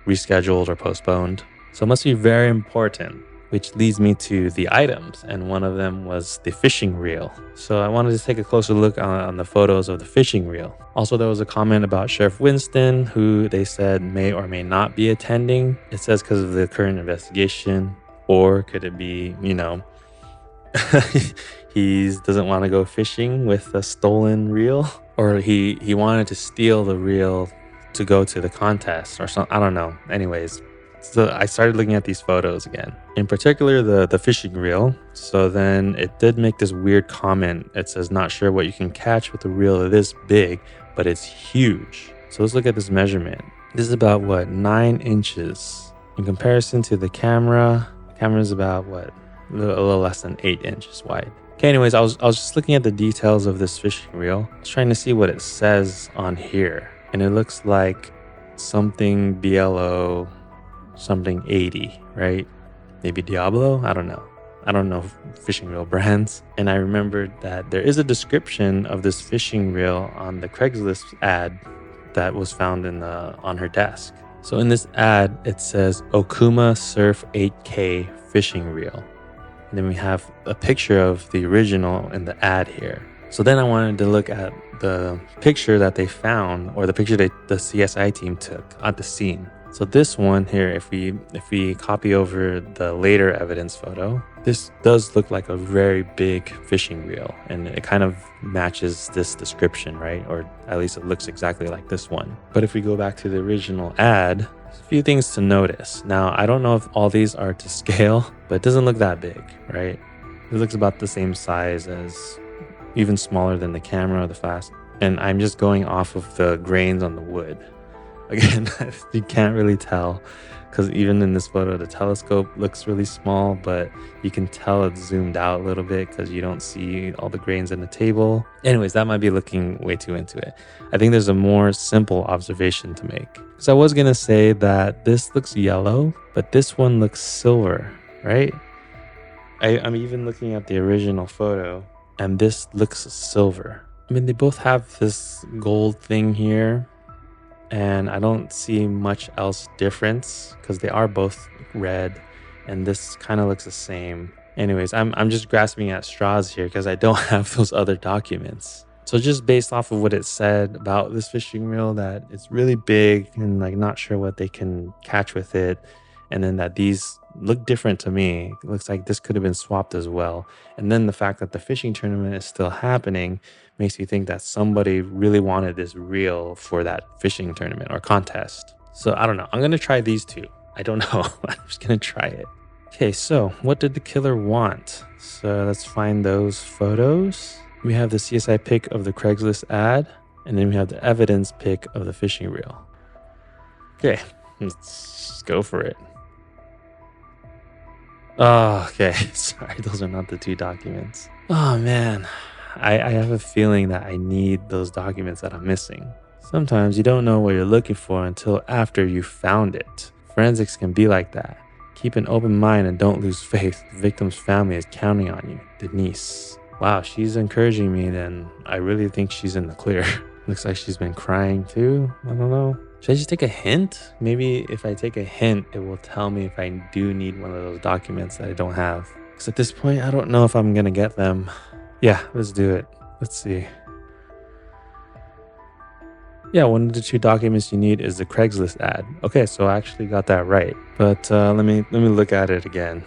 rescheduled or postponed. So it must be very important, which leads me to the items. And one of them was the fishing reel. So I wanted to take a closer look on the photos of the fishing reel. Also, there was a comment about Sheriff Winston, who they said may or may not be attending. It says because of the current investigation. Or could it be, he doesn't want to go fishing with a stolen reel? Or he wanted to steal the reel to go to the contest or something. I don't know. Anyways, so I started looking at these photos again. In particular, the fishing reel. So then it did make this weird comment. It says, not sure what you can catch with a reel this big, but it's huge. So let's look at this measurement. This is about 9 inches. In comparison to the camera, camera's about a little less than 8 inches wide. Okay, anyways, I was just looking at the details of this fishing reel. I was trying to see what it says on here. And it looks like something BLO, something 80, right? Maybe Diablo? I don't know. I don't know fishing reel brands. And I remembered that there is a description of this fishing reel on the Craigslist ad that was found on her desk. So in this ad, it says Okuma Surf 8K fishing reel. And then we have a picture of the original in the ad here. So then I wanted to look at the picture that they found, or the picture that the CSI team took at the scene. So this one here, if we copy over the later evidence photo, this does look like a very big fishing reel, and it kind of matches this description, right? Or at least it looks exactly like this one. But if we go back to the original ad, A few things to notice. Now, I don't know if all these are to scale, but it doesn't look that big, right? It looks about the same size as, even smaller than the camera or the flash. And I'm just going off of the grains on the wood. Again, you can't really tell because even in this photo, the telescope looks really small, but you can tell it's zoomed out a little bit because you don't see all the grains in the table. Anyways, that might be looking way too into it. I think there's a more simple observation to make. Because I was going to say that this looks yellow, but this one looks silver, right? I'm even looking at the original photo and this looks silver. I mean, they both have this gold thing here, and I don't see much else difference because they are both red and this kind of looks the same. Anyways, I'm just grasping at straws here because I don't have those other documents. So just based off of what it said about this fishing reel, that it's really big and like not sure what they can catch with it, and then that these look different to me. It looks like this could have been swapped as well. And then the fact that the fishing tournament is still happening makes me think that somebody really wanted this reel for that fishing tournament or contest. So I don't know. I'm going to try these two. I don't know. I'm just going to try it. Okay, so what did the killer want? So let's find those photos. We have the CSI pic of the Craigslist ad, and then we have the evidence pic of the fishing reel. Okay, let's go for it. Oh, okay. Sorry, those are not the two documents. Oh, man. I have a feeling that I need those documents that I'm missing. Sometimes you don't know what you're looking for until after you found it. Forensics can be like that. Keep an open mind and don't lose faith. The victim's family is counting on you. Denise. Wow, she's encouraging me then. I really think she's in the clear. Looks like she's been crying too. I don't know. Should I just take a hint? Maybe if I take a hint, it will tell me if I do need one of those documents that I don't have. Because at this point, I don't know if I'm going to get them. Yeah, let's do it. Let's see. Yeah, one of the two documents you need is the Craigslist ad. Okay, so I actually got that right. But let me look at it again.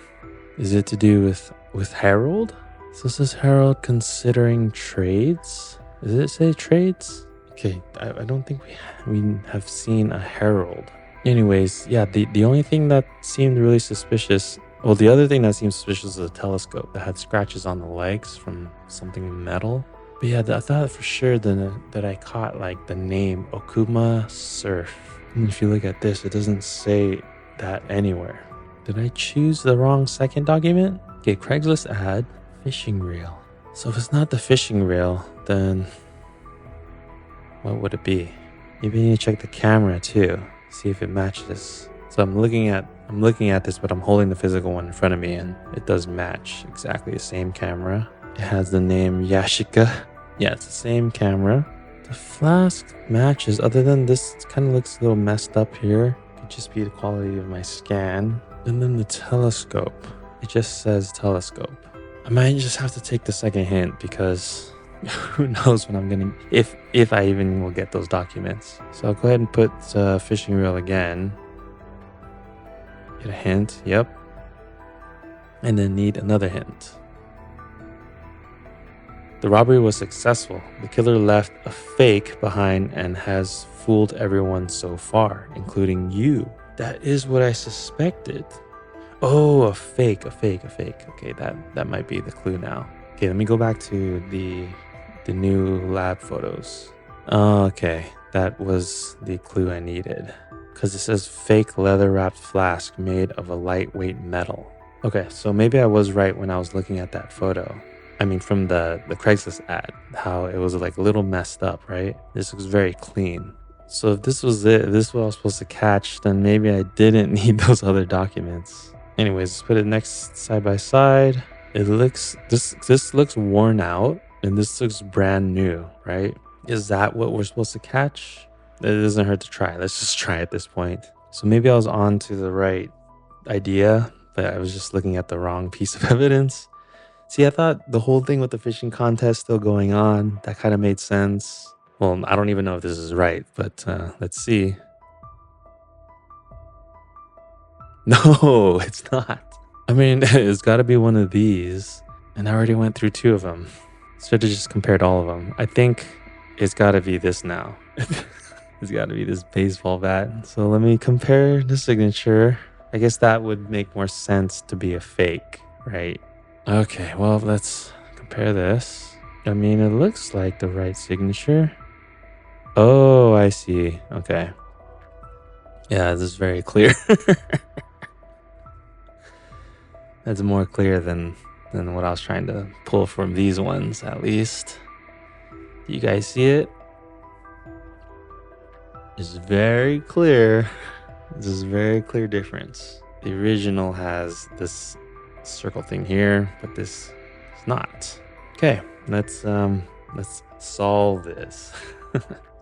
Is it to do with Harold? So it says Harold considering trades. Does it say trades? Okay, I don't think we have seen a Harold. Anyways, yeah, the only thing that seemed really suspicious, well, the other thing that seemed suspicious is a telescope that had scratches on the legs from something metal. But yeah, I thought for sure that I caught like the name Okuma Surf. And if you look at this, it doesn't say that anywhere. Did I choose the wrong second document? Okay, Craigslist ad, fishing reel. So if it's not the fishing reel, then what would it be? Maybe I need to check the camera too, see if it matches. So I'm looking at this, but I'm holding the physical one in front of me, and it does match exactly the same camera. It has the name Yashika. Yeah, it's the same camera. The flask matches, other than this kind of looks a little messed up here. Could just be the quality of my scan. And then the telescope. It just says telescope. I might just have to take the second hint because who knows when I'm gonna, if I even will get those documents. So I'll go ahead and put fishing reel again. Get a hint, yep. And then need another hint. The robbery was successful. The killer left a fake behind and has fooled everyone so far, including you. That is what I suspected. Oh, a fake. Okay, that might be the clue now. Okay, let me go back to the new lab photos. Okay, that was the clue I needed. Because it says fake leather wrapped flask made of a lightweight metal. Okay, so maybe I was right when I was looking at that photo. I mean, from the Craigslist ad, how it was like a little messed up, right? This looks very clean. So if this was it, if this is what I was supposed to catch, then maybe I didn't need those other documents. Anyways, let's put it next side by side. It looks, this looks worn out and this looks brand new, right? Is that what we're supposed to catch? It doesn't hurt to try. Let's just try at this point. So maybe I was on to the right idea, but I was just looking at the wrong piece of evidence. See, I thought the whole thing with the fishing contest still going on, that kind of made sense. Well, I don't even know if this is right, but let's see. No, it's not. I mean, it's got to be one of these. And I already went through two of them. Should have just compared all of them. I think it's got to be this now. It's got to be this baseball bat. So let me compare the signature. I guess that would make more sense to be a fake, right? Okay, well, let's compare this. I mean, it looks like the right signature. Oh, I see. Okay. Yeah, this is very clear. That's more clear than what I was trying to pull from these ones, at least. Do you guys see it? It's very clear. This is very clear difference. The original has this circle thing here, but this is not. Okay, let's solve this.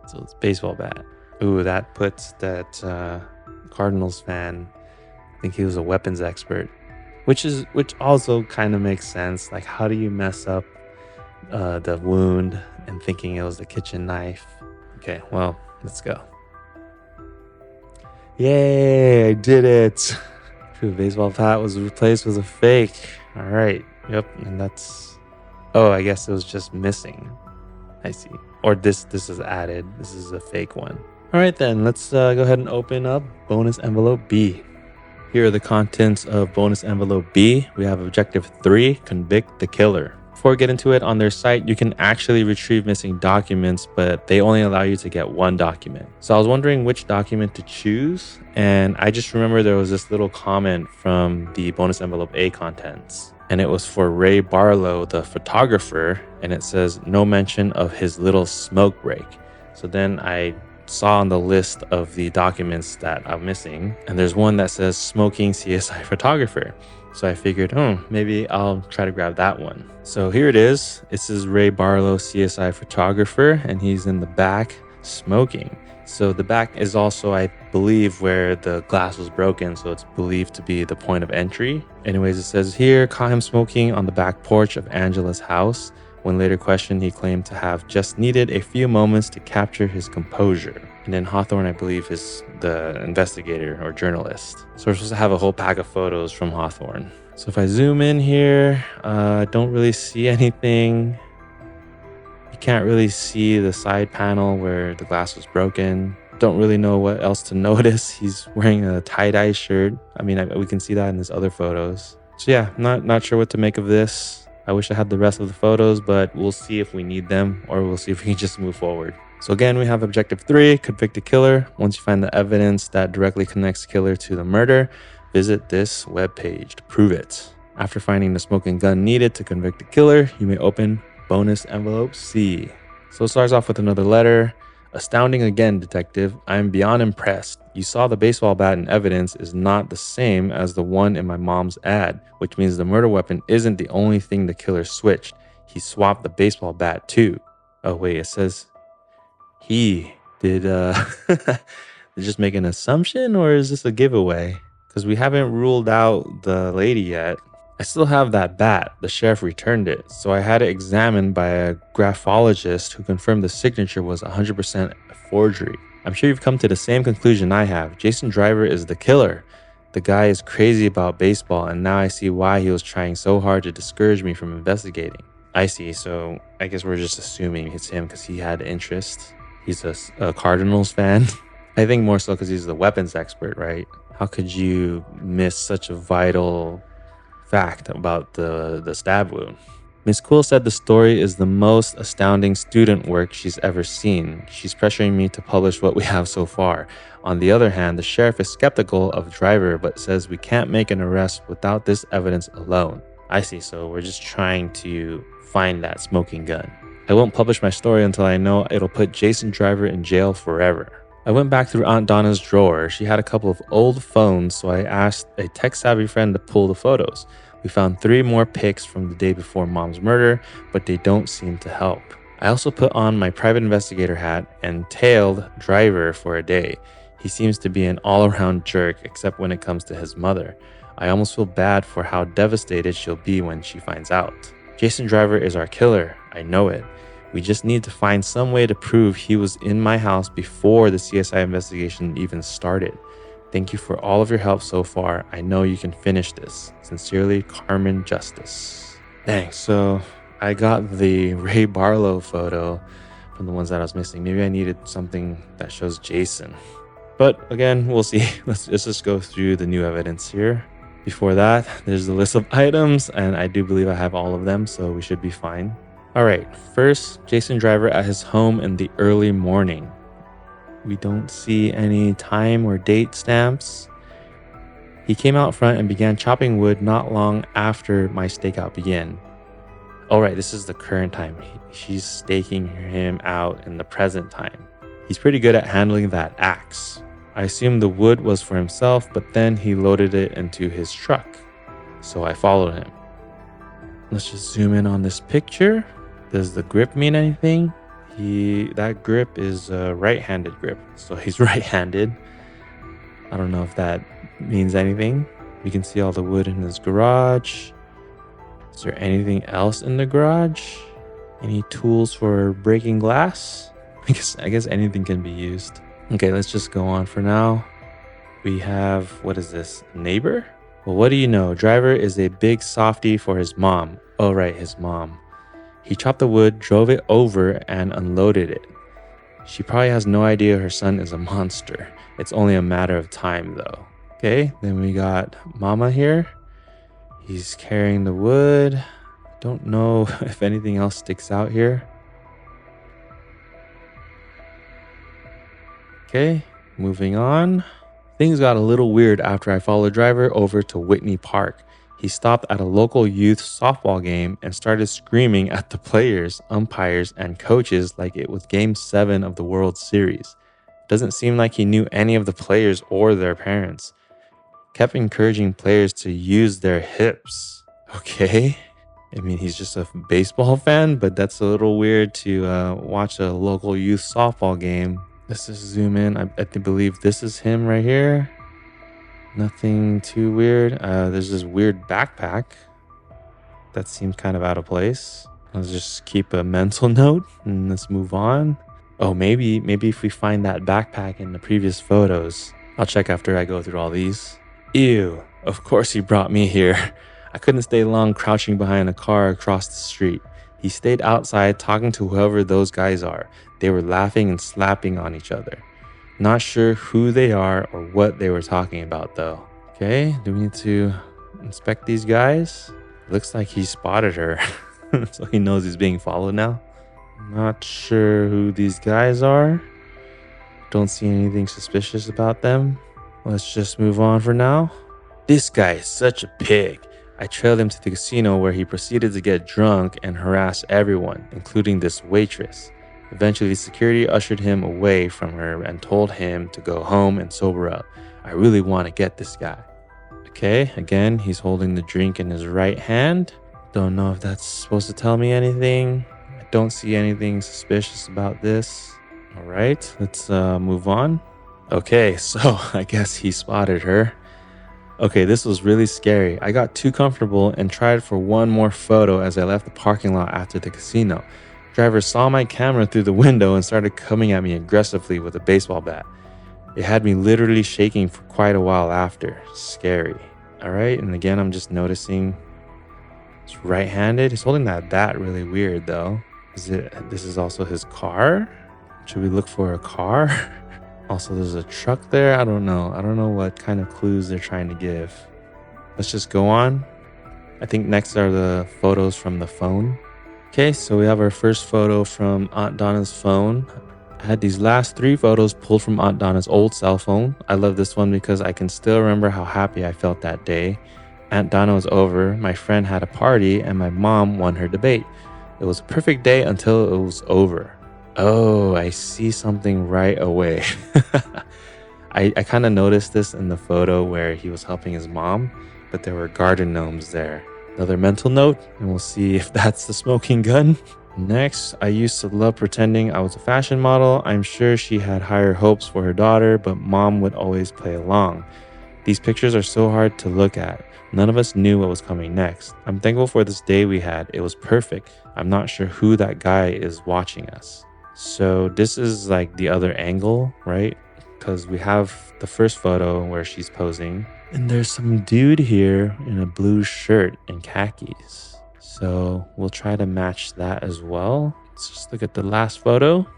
So it's baseball bat. Ooh, that puts that Cardinals fan. I think he was a weapons expert, which also kind of makes sense. Like, how do you mess up the wound and thinking it was the kitchen knife? Okay, well, let's go. Yay, I did it. The baseball bat was replaced with a fake. All right. Yep. And that's, oh, I guess it was just missing. I see. Or this is added. This is a fake one. All right, then let's go ahead and open up bonus envelope B. Here are the contents of bonus envelope B. We have objective 3, convict the killer. Before we get into it, on their site, you can actually retrieve missing documents, but they only allow you to get one document. So I was wondering which document to choose, and I just remember there was this little comment from the bonus envelope A contents, and it was for Ray Barlow, the photographer, and it says no mention of his little smoke break. So then I saw on the list of the documents that I'm missing, and there's one that says smoking CSI photographer. So I figured, maybe I'll try to grab that one. So here it is. This is Ray Barlow, CSI photographer, and he's in the back smoking. So the back is also, I believe, where the glass was broken. So it's believed to be the point of entry. Anyways, it says here, caught him smoking on the back porch of Angela's house. When later questioned, he claimed to have just needed a few moments to capture his composure. And then Hawthorne, I believe, is the investigator or journalist. So we're supposed to have a whole pack of photos from Hawthorne. So if I zoom in here, don't really see anything. You can't really see the side panel where the glass was broken. Don't really know what else to notice. He's wearing a tie-dye shirt. I mean, we can see that in his other photos. So yeah, not sure what to make of this. I wish I had the rest of the photos, but we'll see if we need them, or we'll see if we can just move forward. So again, we have objective 3, convict the killer. Once you find the evidence that directly connects killer to the murder, visit this webpage to prove it. After finding the smoking gun needed to convict the killer, you may open bonus envelope C. So it starts off with another letter. Astounding again, detective. I am beyond impressed. You saw the baseball bat in evidence is not the same as the one in my mom's ad, which means the murder weapon isn't the only thing the killer switched. He swapped the baseball bat too. Oh wait, it says he did. Just make an assumption, or is this a giveaway? Because we haven't ruled out the lady yet. I still have that bat. The sheriff returned it, so I had it examined by a graphologist who confirmed the signature was 100% a forgery. I'm sure you've come to the same conclusion I have. Jason Driver is the killer. The guy is crazy about baseball, and now I see why he was trying so hard to discourage me from investigating. I see, so I guess we're just assuming it's him because he had interest. He's a Cardinals fan. I think more so because he's the weapons expert, right? How could you miss such a vital fact about the stab wound? Miss Cool said the story is the most astounding student work she's ever seen. She's pressuring me to publish what we have so far. On the other hand, the sheriff is skeptical of Driver but says we can't make an arrest without this evidence alone. I see, so we're just trying to find that smoking gun. I won't publish my story until I know it'll put Jason Driver in jail forever. I went back through Aunt Donna's drawer. She had a couple of old phones, so I asked a tech-savvy friend to pull the photos. We found 3 more pics from the day before Mom's murder, but they don't seem to help. I also put on my private investigator hat and tailed Driver for a day. He seems to be an all-around jerk, except when it comes to his mother. I almost feel bad for how devastated she'll be when she finds out. Jason Driver is our killer. I know it. We just need to find some way to prove he was in my house before the CSI investigation even started. Thank you for all of your help so far. I know you can finish this. Sincerely, Carmen Justice. Thanks. So I got the Ray Barlow photo from the ones that I was missing. Maybe I needed something that shows Jason. But again, we'll see. Let's just go through the new evidence here. Before that, there's the list of items, and I do believe I have all of them, so we should be fine. All right, first, Jason Driver at his home in the early morning. We don't see any time or date stamps. He came out front and began chopping wood not long after my stakeout began. All right, this is the current time. She's staking him out in the present time. He's pretty good at handling that axe. I assumed the wood was for himself, but then he loaded it into his truck. So I followed him. Let's just zoom in on this picture. Does the grip mean anything? That grip is a right-handed grip. So he's right-handed. I don't know if that means anything. We can see all the wood in his garage. Is there anything else in the garage? Any tools for breaking glass? I guess anything can be used. Okay, let's just go on for now. We have, what is this? Neighbor? Well, what do you know? Driver is a big softie for his mom. Oh, right, his mom. He chopped the wood, drove it over, and unloaded it. She probably has no idea her son is a monster. It's only a matter of time, though. Okay, then we got Mama here. He's carrying the wood. Don't know if anything else sticks out here. Okay, moving on. Things got a little weird after I followed Driver over to Whitney Park. He stopped at a local youth softball game and started screaming at the players, umpires, and coaches like it was Game 7 of the World Series. Doesn't seem like he knew any of the players or their parents. Kept encouraging players to use their hips. Okay. I mean, he's just a baseball fan, but that's a little weird to watch a local youth softball game. Let's just zoom in. I believe this is him right here. Nothing too weird. There's this weird backpack. That seems kind of out of place. Let's just keep a mental note and let's move on. Oh, maybe if we find that backpack in the previous photos. I'll check after I go through all these. Ew, of course he brought me here. I couldn't stay long crouching behind a car across the street. He stayed outside talking to whoever those guys are. They were laughing and slapping on each other. Not sure who they are or what they were talking about though. Okay, do we need to inspect these guys? Looks like he spotted her. So he knows he's being followed now. Not sure who these guys are. Don't see anything suspicious about them. Let's just move on for now. This guy is such a pig. I trailed him to the casino where he proceeded to get drunk and harass everyone, including this waitress. Eventually, security ushered him away from her and told him to go home and sober up. I really want to get this guy. Okay, again, he's holding the drink in his right hand. Don't know if that's supposed to tell me anything. I don't see anything suspicious about this. All right, let's move on. Okay, so I guess he spotted her. Okay, this was really scary. I got too comfortable and tried for one more photo as I left the parking lot after the casino. Driver saw my camera through the window and started coming at me aggressively with a baseball bat. It had me literally shaking for quite a while after. Scary. All right, and again, I'm just noticing he's right-handed. He's holding that bat really weird though. This is also his car? Should we look for a car? Also, there's a truck there. I don't know what kind of clues they're trying to give. Let's just go on. I think next are the photos from the phone. Okay, so we have our first photo from Aunt Donna's phone. I had these last 3 photos pulled from Aunt Donna's old cell phone. I love this one because I can still remember how happy I felt that day. Aunt Donna was over, my friend had a party, and my mom won her debate. It was a perfect day until it was over. Oh, I see something right away. I kind of noticed this in the photo where he was helping his mom, but there were garden gnomes there. Another mental note, and we'll see if that's the smoking gun. Next, I used to love pretending I was a fashion model. I'm sure she had higher hopes for her daughter, but mom would always play along. These pictures are so hard to look at. None of us knew what was coming next. I'm thankful for this day we had. It was perfect. I'm not sure who that guy is watching us. So this is like the other angle, right? Because we have the first photo where she's posing. And there's some dude here in a blue shirt and khakis. So we'll try to match that as well. Let's just look at the last photo.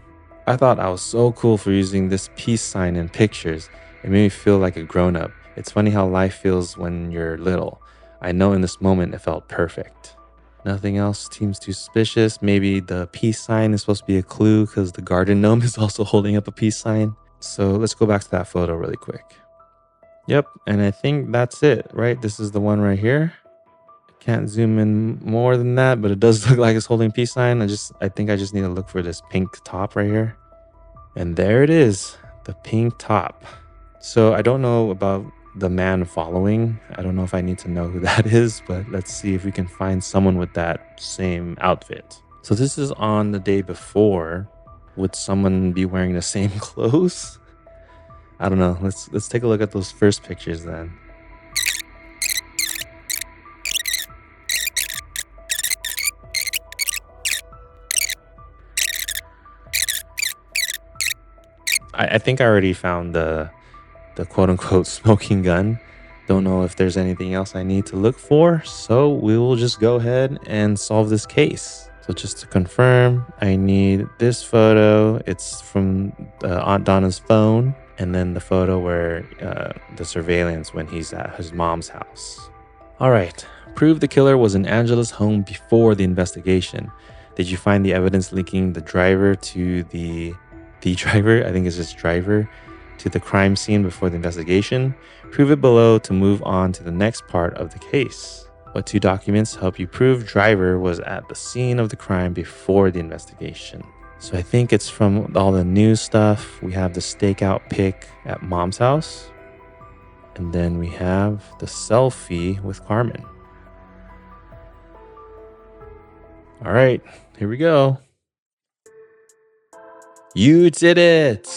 I thought I was so cool for using this peace sign in pictures. It made me feel like a grown-up. It's funny how life feels when you're little. I know in this moment it felt perfect. Nothing else seems too suspicious. Maybe the peace sign is supposed to be a clue because the garden gnome is also holding up a peace sign. So let's go back to that photo really quick. Yep, and I think that's it, right? This is the one right here. Can't zoom in more than that, but it does look like it's holding peace sign. I think I just need to look for this pink top right here. And there it is, the pink top. So I don't know about the man following. I don't know if I need to know who that is, but let's see if we can find someone with that same outfit. So this is on the day before. Would someone be wearing the same clothes? I don't know. Let's take a look at those first pictures then. I think I already found the quote unquote smoking gun. Don't know if there's anything else I need to look for. So we will just go ahead and solve this case. So just to confirm, I need this photo. It's from Aunt Donna's phone. And then the photo where the surveillance when he's at his mom's house. All right. Prove the killer was in Angela's home before the investigation. Did you find the evidence linking the driver to the driver? I think it's just driver to the crime scene before the investigation. Prove it below to move on to the next part of the case. What two documents help you prove driver was at the scene of the crime before the investigation? So I think it's from all the news stuff. We have the stakeout pic at mom's house. And then we have the selfie with Carmen. All right, here we go. You did it!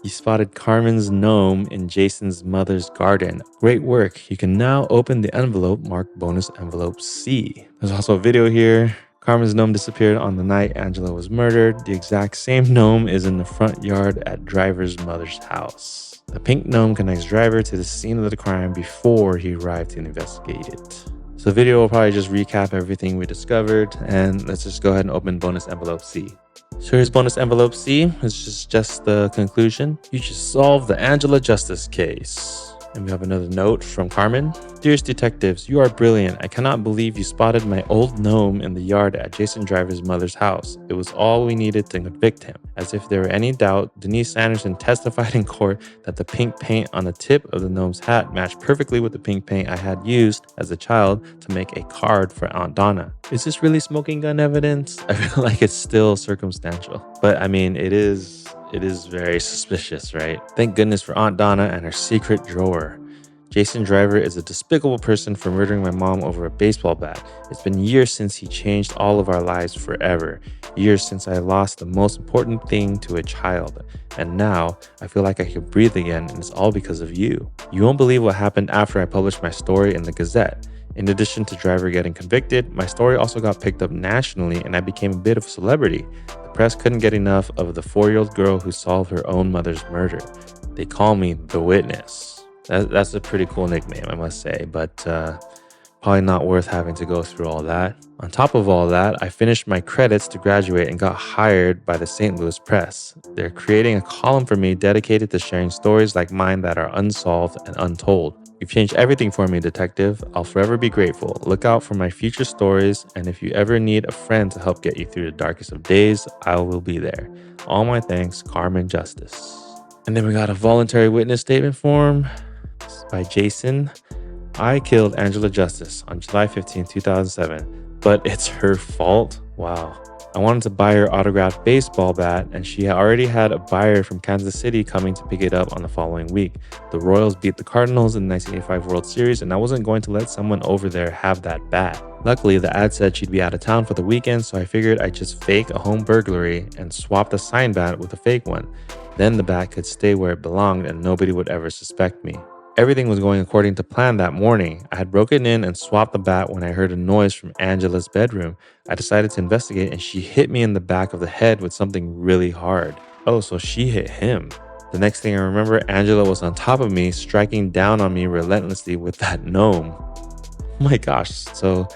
You spotted Carmen's gnome in Jason's mother's garden. Great work. You can now open the envelope marked bonus envelope C. There's also a video here. Carmen's gnome disappeared on the night Angela was murdered. The exact same gnome is in the front yard at driver's mother's house. The pink gnome connects driver to the scene of the crime before he arrived to investigate it. So the video will probably just recap everything we discovered, and let's just go ahead and open bonus envelope C. So here's bonus envelope C. It's just the conclusion. You just solved the Angela Justice case. And we have another note from Carmen. Dearest detectives, you are brilliant. I cannot believe you spotted my old gnome in the yard at Jason Driver's mother's house. It was all we needed to convict him. As if there were any doubt, Denise Anderson testified in court that the pink paint on the tip of the gnome's hat matched perfectly with the pink paint I had used as a child to make a card for Aunt Donna. Is this really smoking gun evidence? I feel like it's still circumstantial. But I mean, it is very suspicious, right? Thank goodness for Aunt Donna and her secret drawer. Jason Driver is a despicable person for murdering my mom over a baseball bat. It's been years since he changed all of our lives forever. Years since I lost the most important thing to a child. And now, I feel like I can breathe again, and it's all because of you. You won't believe what happened after I published my story in the Gazette. In addition to Driver getting convicted, my story also got picked up nationally and I became a bit of a celebrity. The press couldn't get enough of the 4-year-old girl who solved her own mother's murder. They call me The Witness. That's a pretty cool nickname, I must say, but probably not worth having to go through all that. On top of all that, I finished my credits to graduate and got hired by the St. Louis Press. They're creating a column for me dedicated to sharing stories like mine that are unsolved and untold. You've changed everything for me, detective. I'll forever be grateful. Look out for my future stories, and if you ever need a friend to help get you through the darkest of days, I will be there. All my thanks, Carmen Justice. And then we got a voluntary witness statement form by Jason. I killed Angela Justice on July 15, 2007, but it's her fault? Wow. I wanted to buy her autographed baseball bat, and she already had a buyer from Kansas City coming to pick it up on the following week. The Royals beat the Cardinals in the 1985 World Series, and I wasn't going to let someone over there have that bat. Luckily, the ad said she'd be out of town for the weekend, so I figured I'd just fake a home burglary and swap the signed bat with a fake one. Then the bat could stay where it belonged and nobody would ever suspect me. Everything was going according to plan that morning. I had broken in and swapped the bat when I heard a noise from Angela's bedroom. I decided to investigate and she hit me in the back of the head with something really hard. Oh, so she hit him. The next thing I remember, Angela was on top of me, striking down on me relentlessly with that gnome. Oh my gosh, so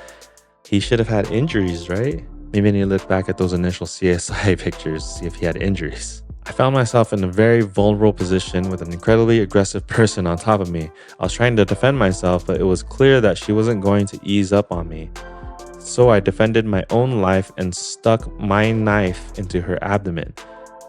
he should have had injuries, right? Maybe I need to look back at those initial CSI pictures, see if he had injuries. I found myself in a very vulnerable position with an incredibly aggressive person on top of me. I was trying to defend myself, but it was clear that she wasn't going to ease up on me. So I defended my own life and stuck my knife into her abdomen.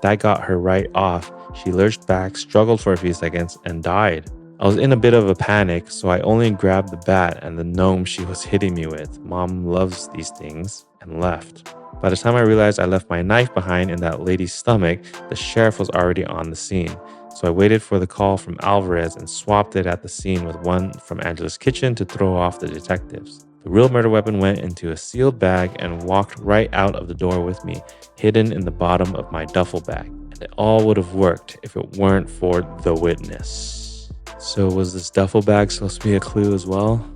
That got her right off. She lurched back, struggled for a few seconds, and died. I was in a bit of a panic, so I only grabbed the bat and the gnome she was hitting me with. Mom loves these things, and left. By the time I realized I left my knife behind in that lady's stomach, the sheriff was already on the scene. So I waited for the call from Alvarez and swapped it at the scene with one from Angela's kitchen to throw off the detectives. The real murder weapon went into a sealed bag and walked right out of the door with me, hidden in the bottom of my duffel bag. And it all would have worked if it weren't for the witness. So was this duffel bag supposed to be a clue as well?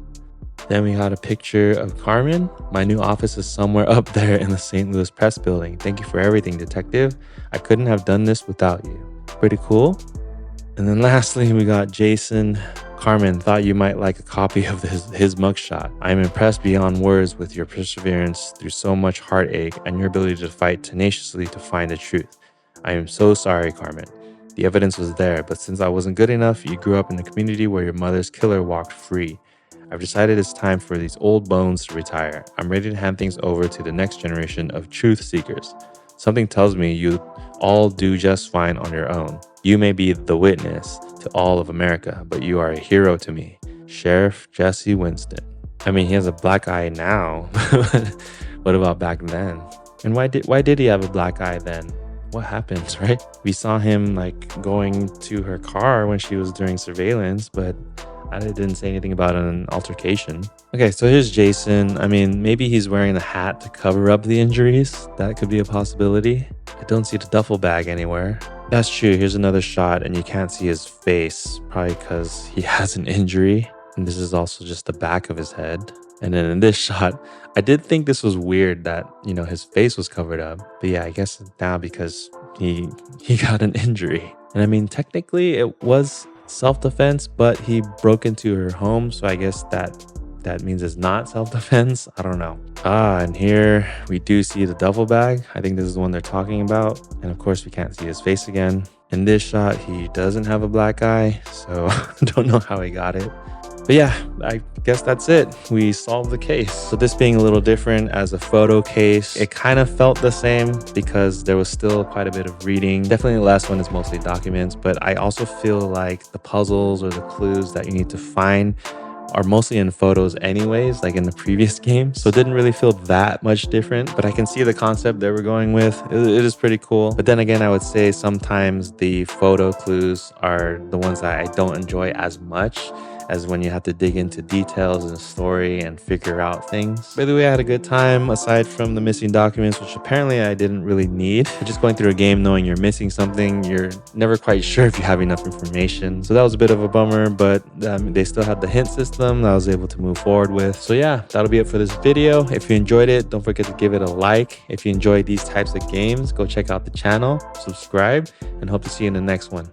Then we got a picture of Carmen. My new office is somewhere up there in the St. Louis Press building. Thank you for everything, detective. I couldn't have done this without you. Pretty cool. And then lastly, we got Jason. Carmen, thought you might like a copy of his mugshot. I am impressed beyond words with your perseverance through so much heartache and your ability to fight tenaciously to find the truth. I am so sorry, Carmen. The evidence was there, but since I wasn't good enough, you grew up in a community where your mother's killer walked free. I've decided it's time for these old bones to retire. I'm ready to hand things over to the next generation of truth seekers. Something tells me you all do just fine on your own. You may be the witness to all of America, but you are a hero to me. Sheriff Jesse Winston. I mean, he has a black eye now. What about back then? And why did he have a black eye then? What happened, right? We saw him like going to her car when she was doing surveillance, but I didn't say anything about an altercation. Okay, so here's Jason. I mean, maybe he's wearing a hat to cover up the injuries. That could be a possibility. I don't see the duffel bag anywhere. That's true. Here's another shot and you can't see his face, probably because he has an injury. And this is also just the back of his head. And then in this shot, I did think this was weird that, his face was covered up. But yeah, I guess now because he got an injury. And I mean, technically it was self-defense, but he broke into her home, so I guess that means it's not self-defense. I don't know. And here we do see the duffel bag. I think this is the one they're talking about, and of course we can't see his face again. In this shot, he doesn't have a black eye, so I don't know how he got it. But yeah, I guess that's it. We solved the case. So this being a little different as a photo case, it kind of felt the same because there was still quite a bit of reading. Definitely the last one is mostly documents, but I also feel like the puzzles or the clues that you need to find are mostly in photos anyways, like in the previous game. So it didn't really feel that much different, but I can see the concept they were going with. It is pretty cool. But then again, I would say sometimes the photo clues are the ones that I don't enjoy as much as when you have to dig into details and story and figure out things. By the way, I had a good time aside from the missing documents, which apparently I didn't really need. Just going through a game knowing you're missing something, you're never quite sure if you have enough information. So that was a bit of a bummer, but they still had the hint system that I was able to move forward with. So yeah, that'll be it for this video. If you enjoyed it, don't forget to give it a like. If you enjoy these types of games, go check out the channel, subscribe, and hope to see you in the next one.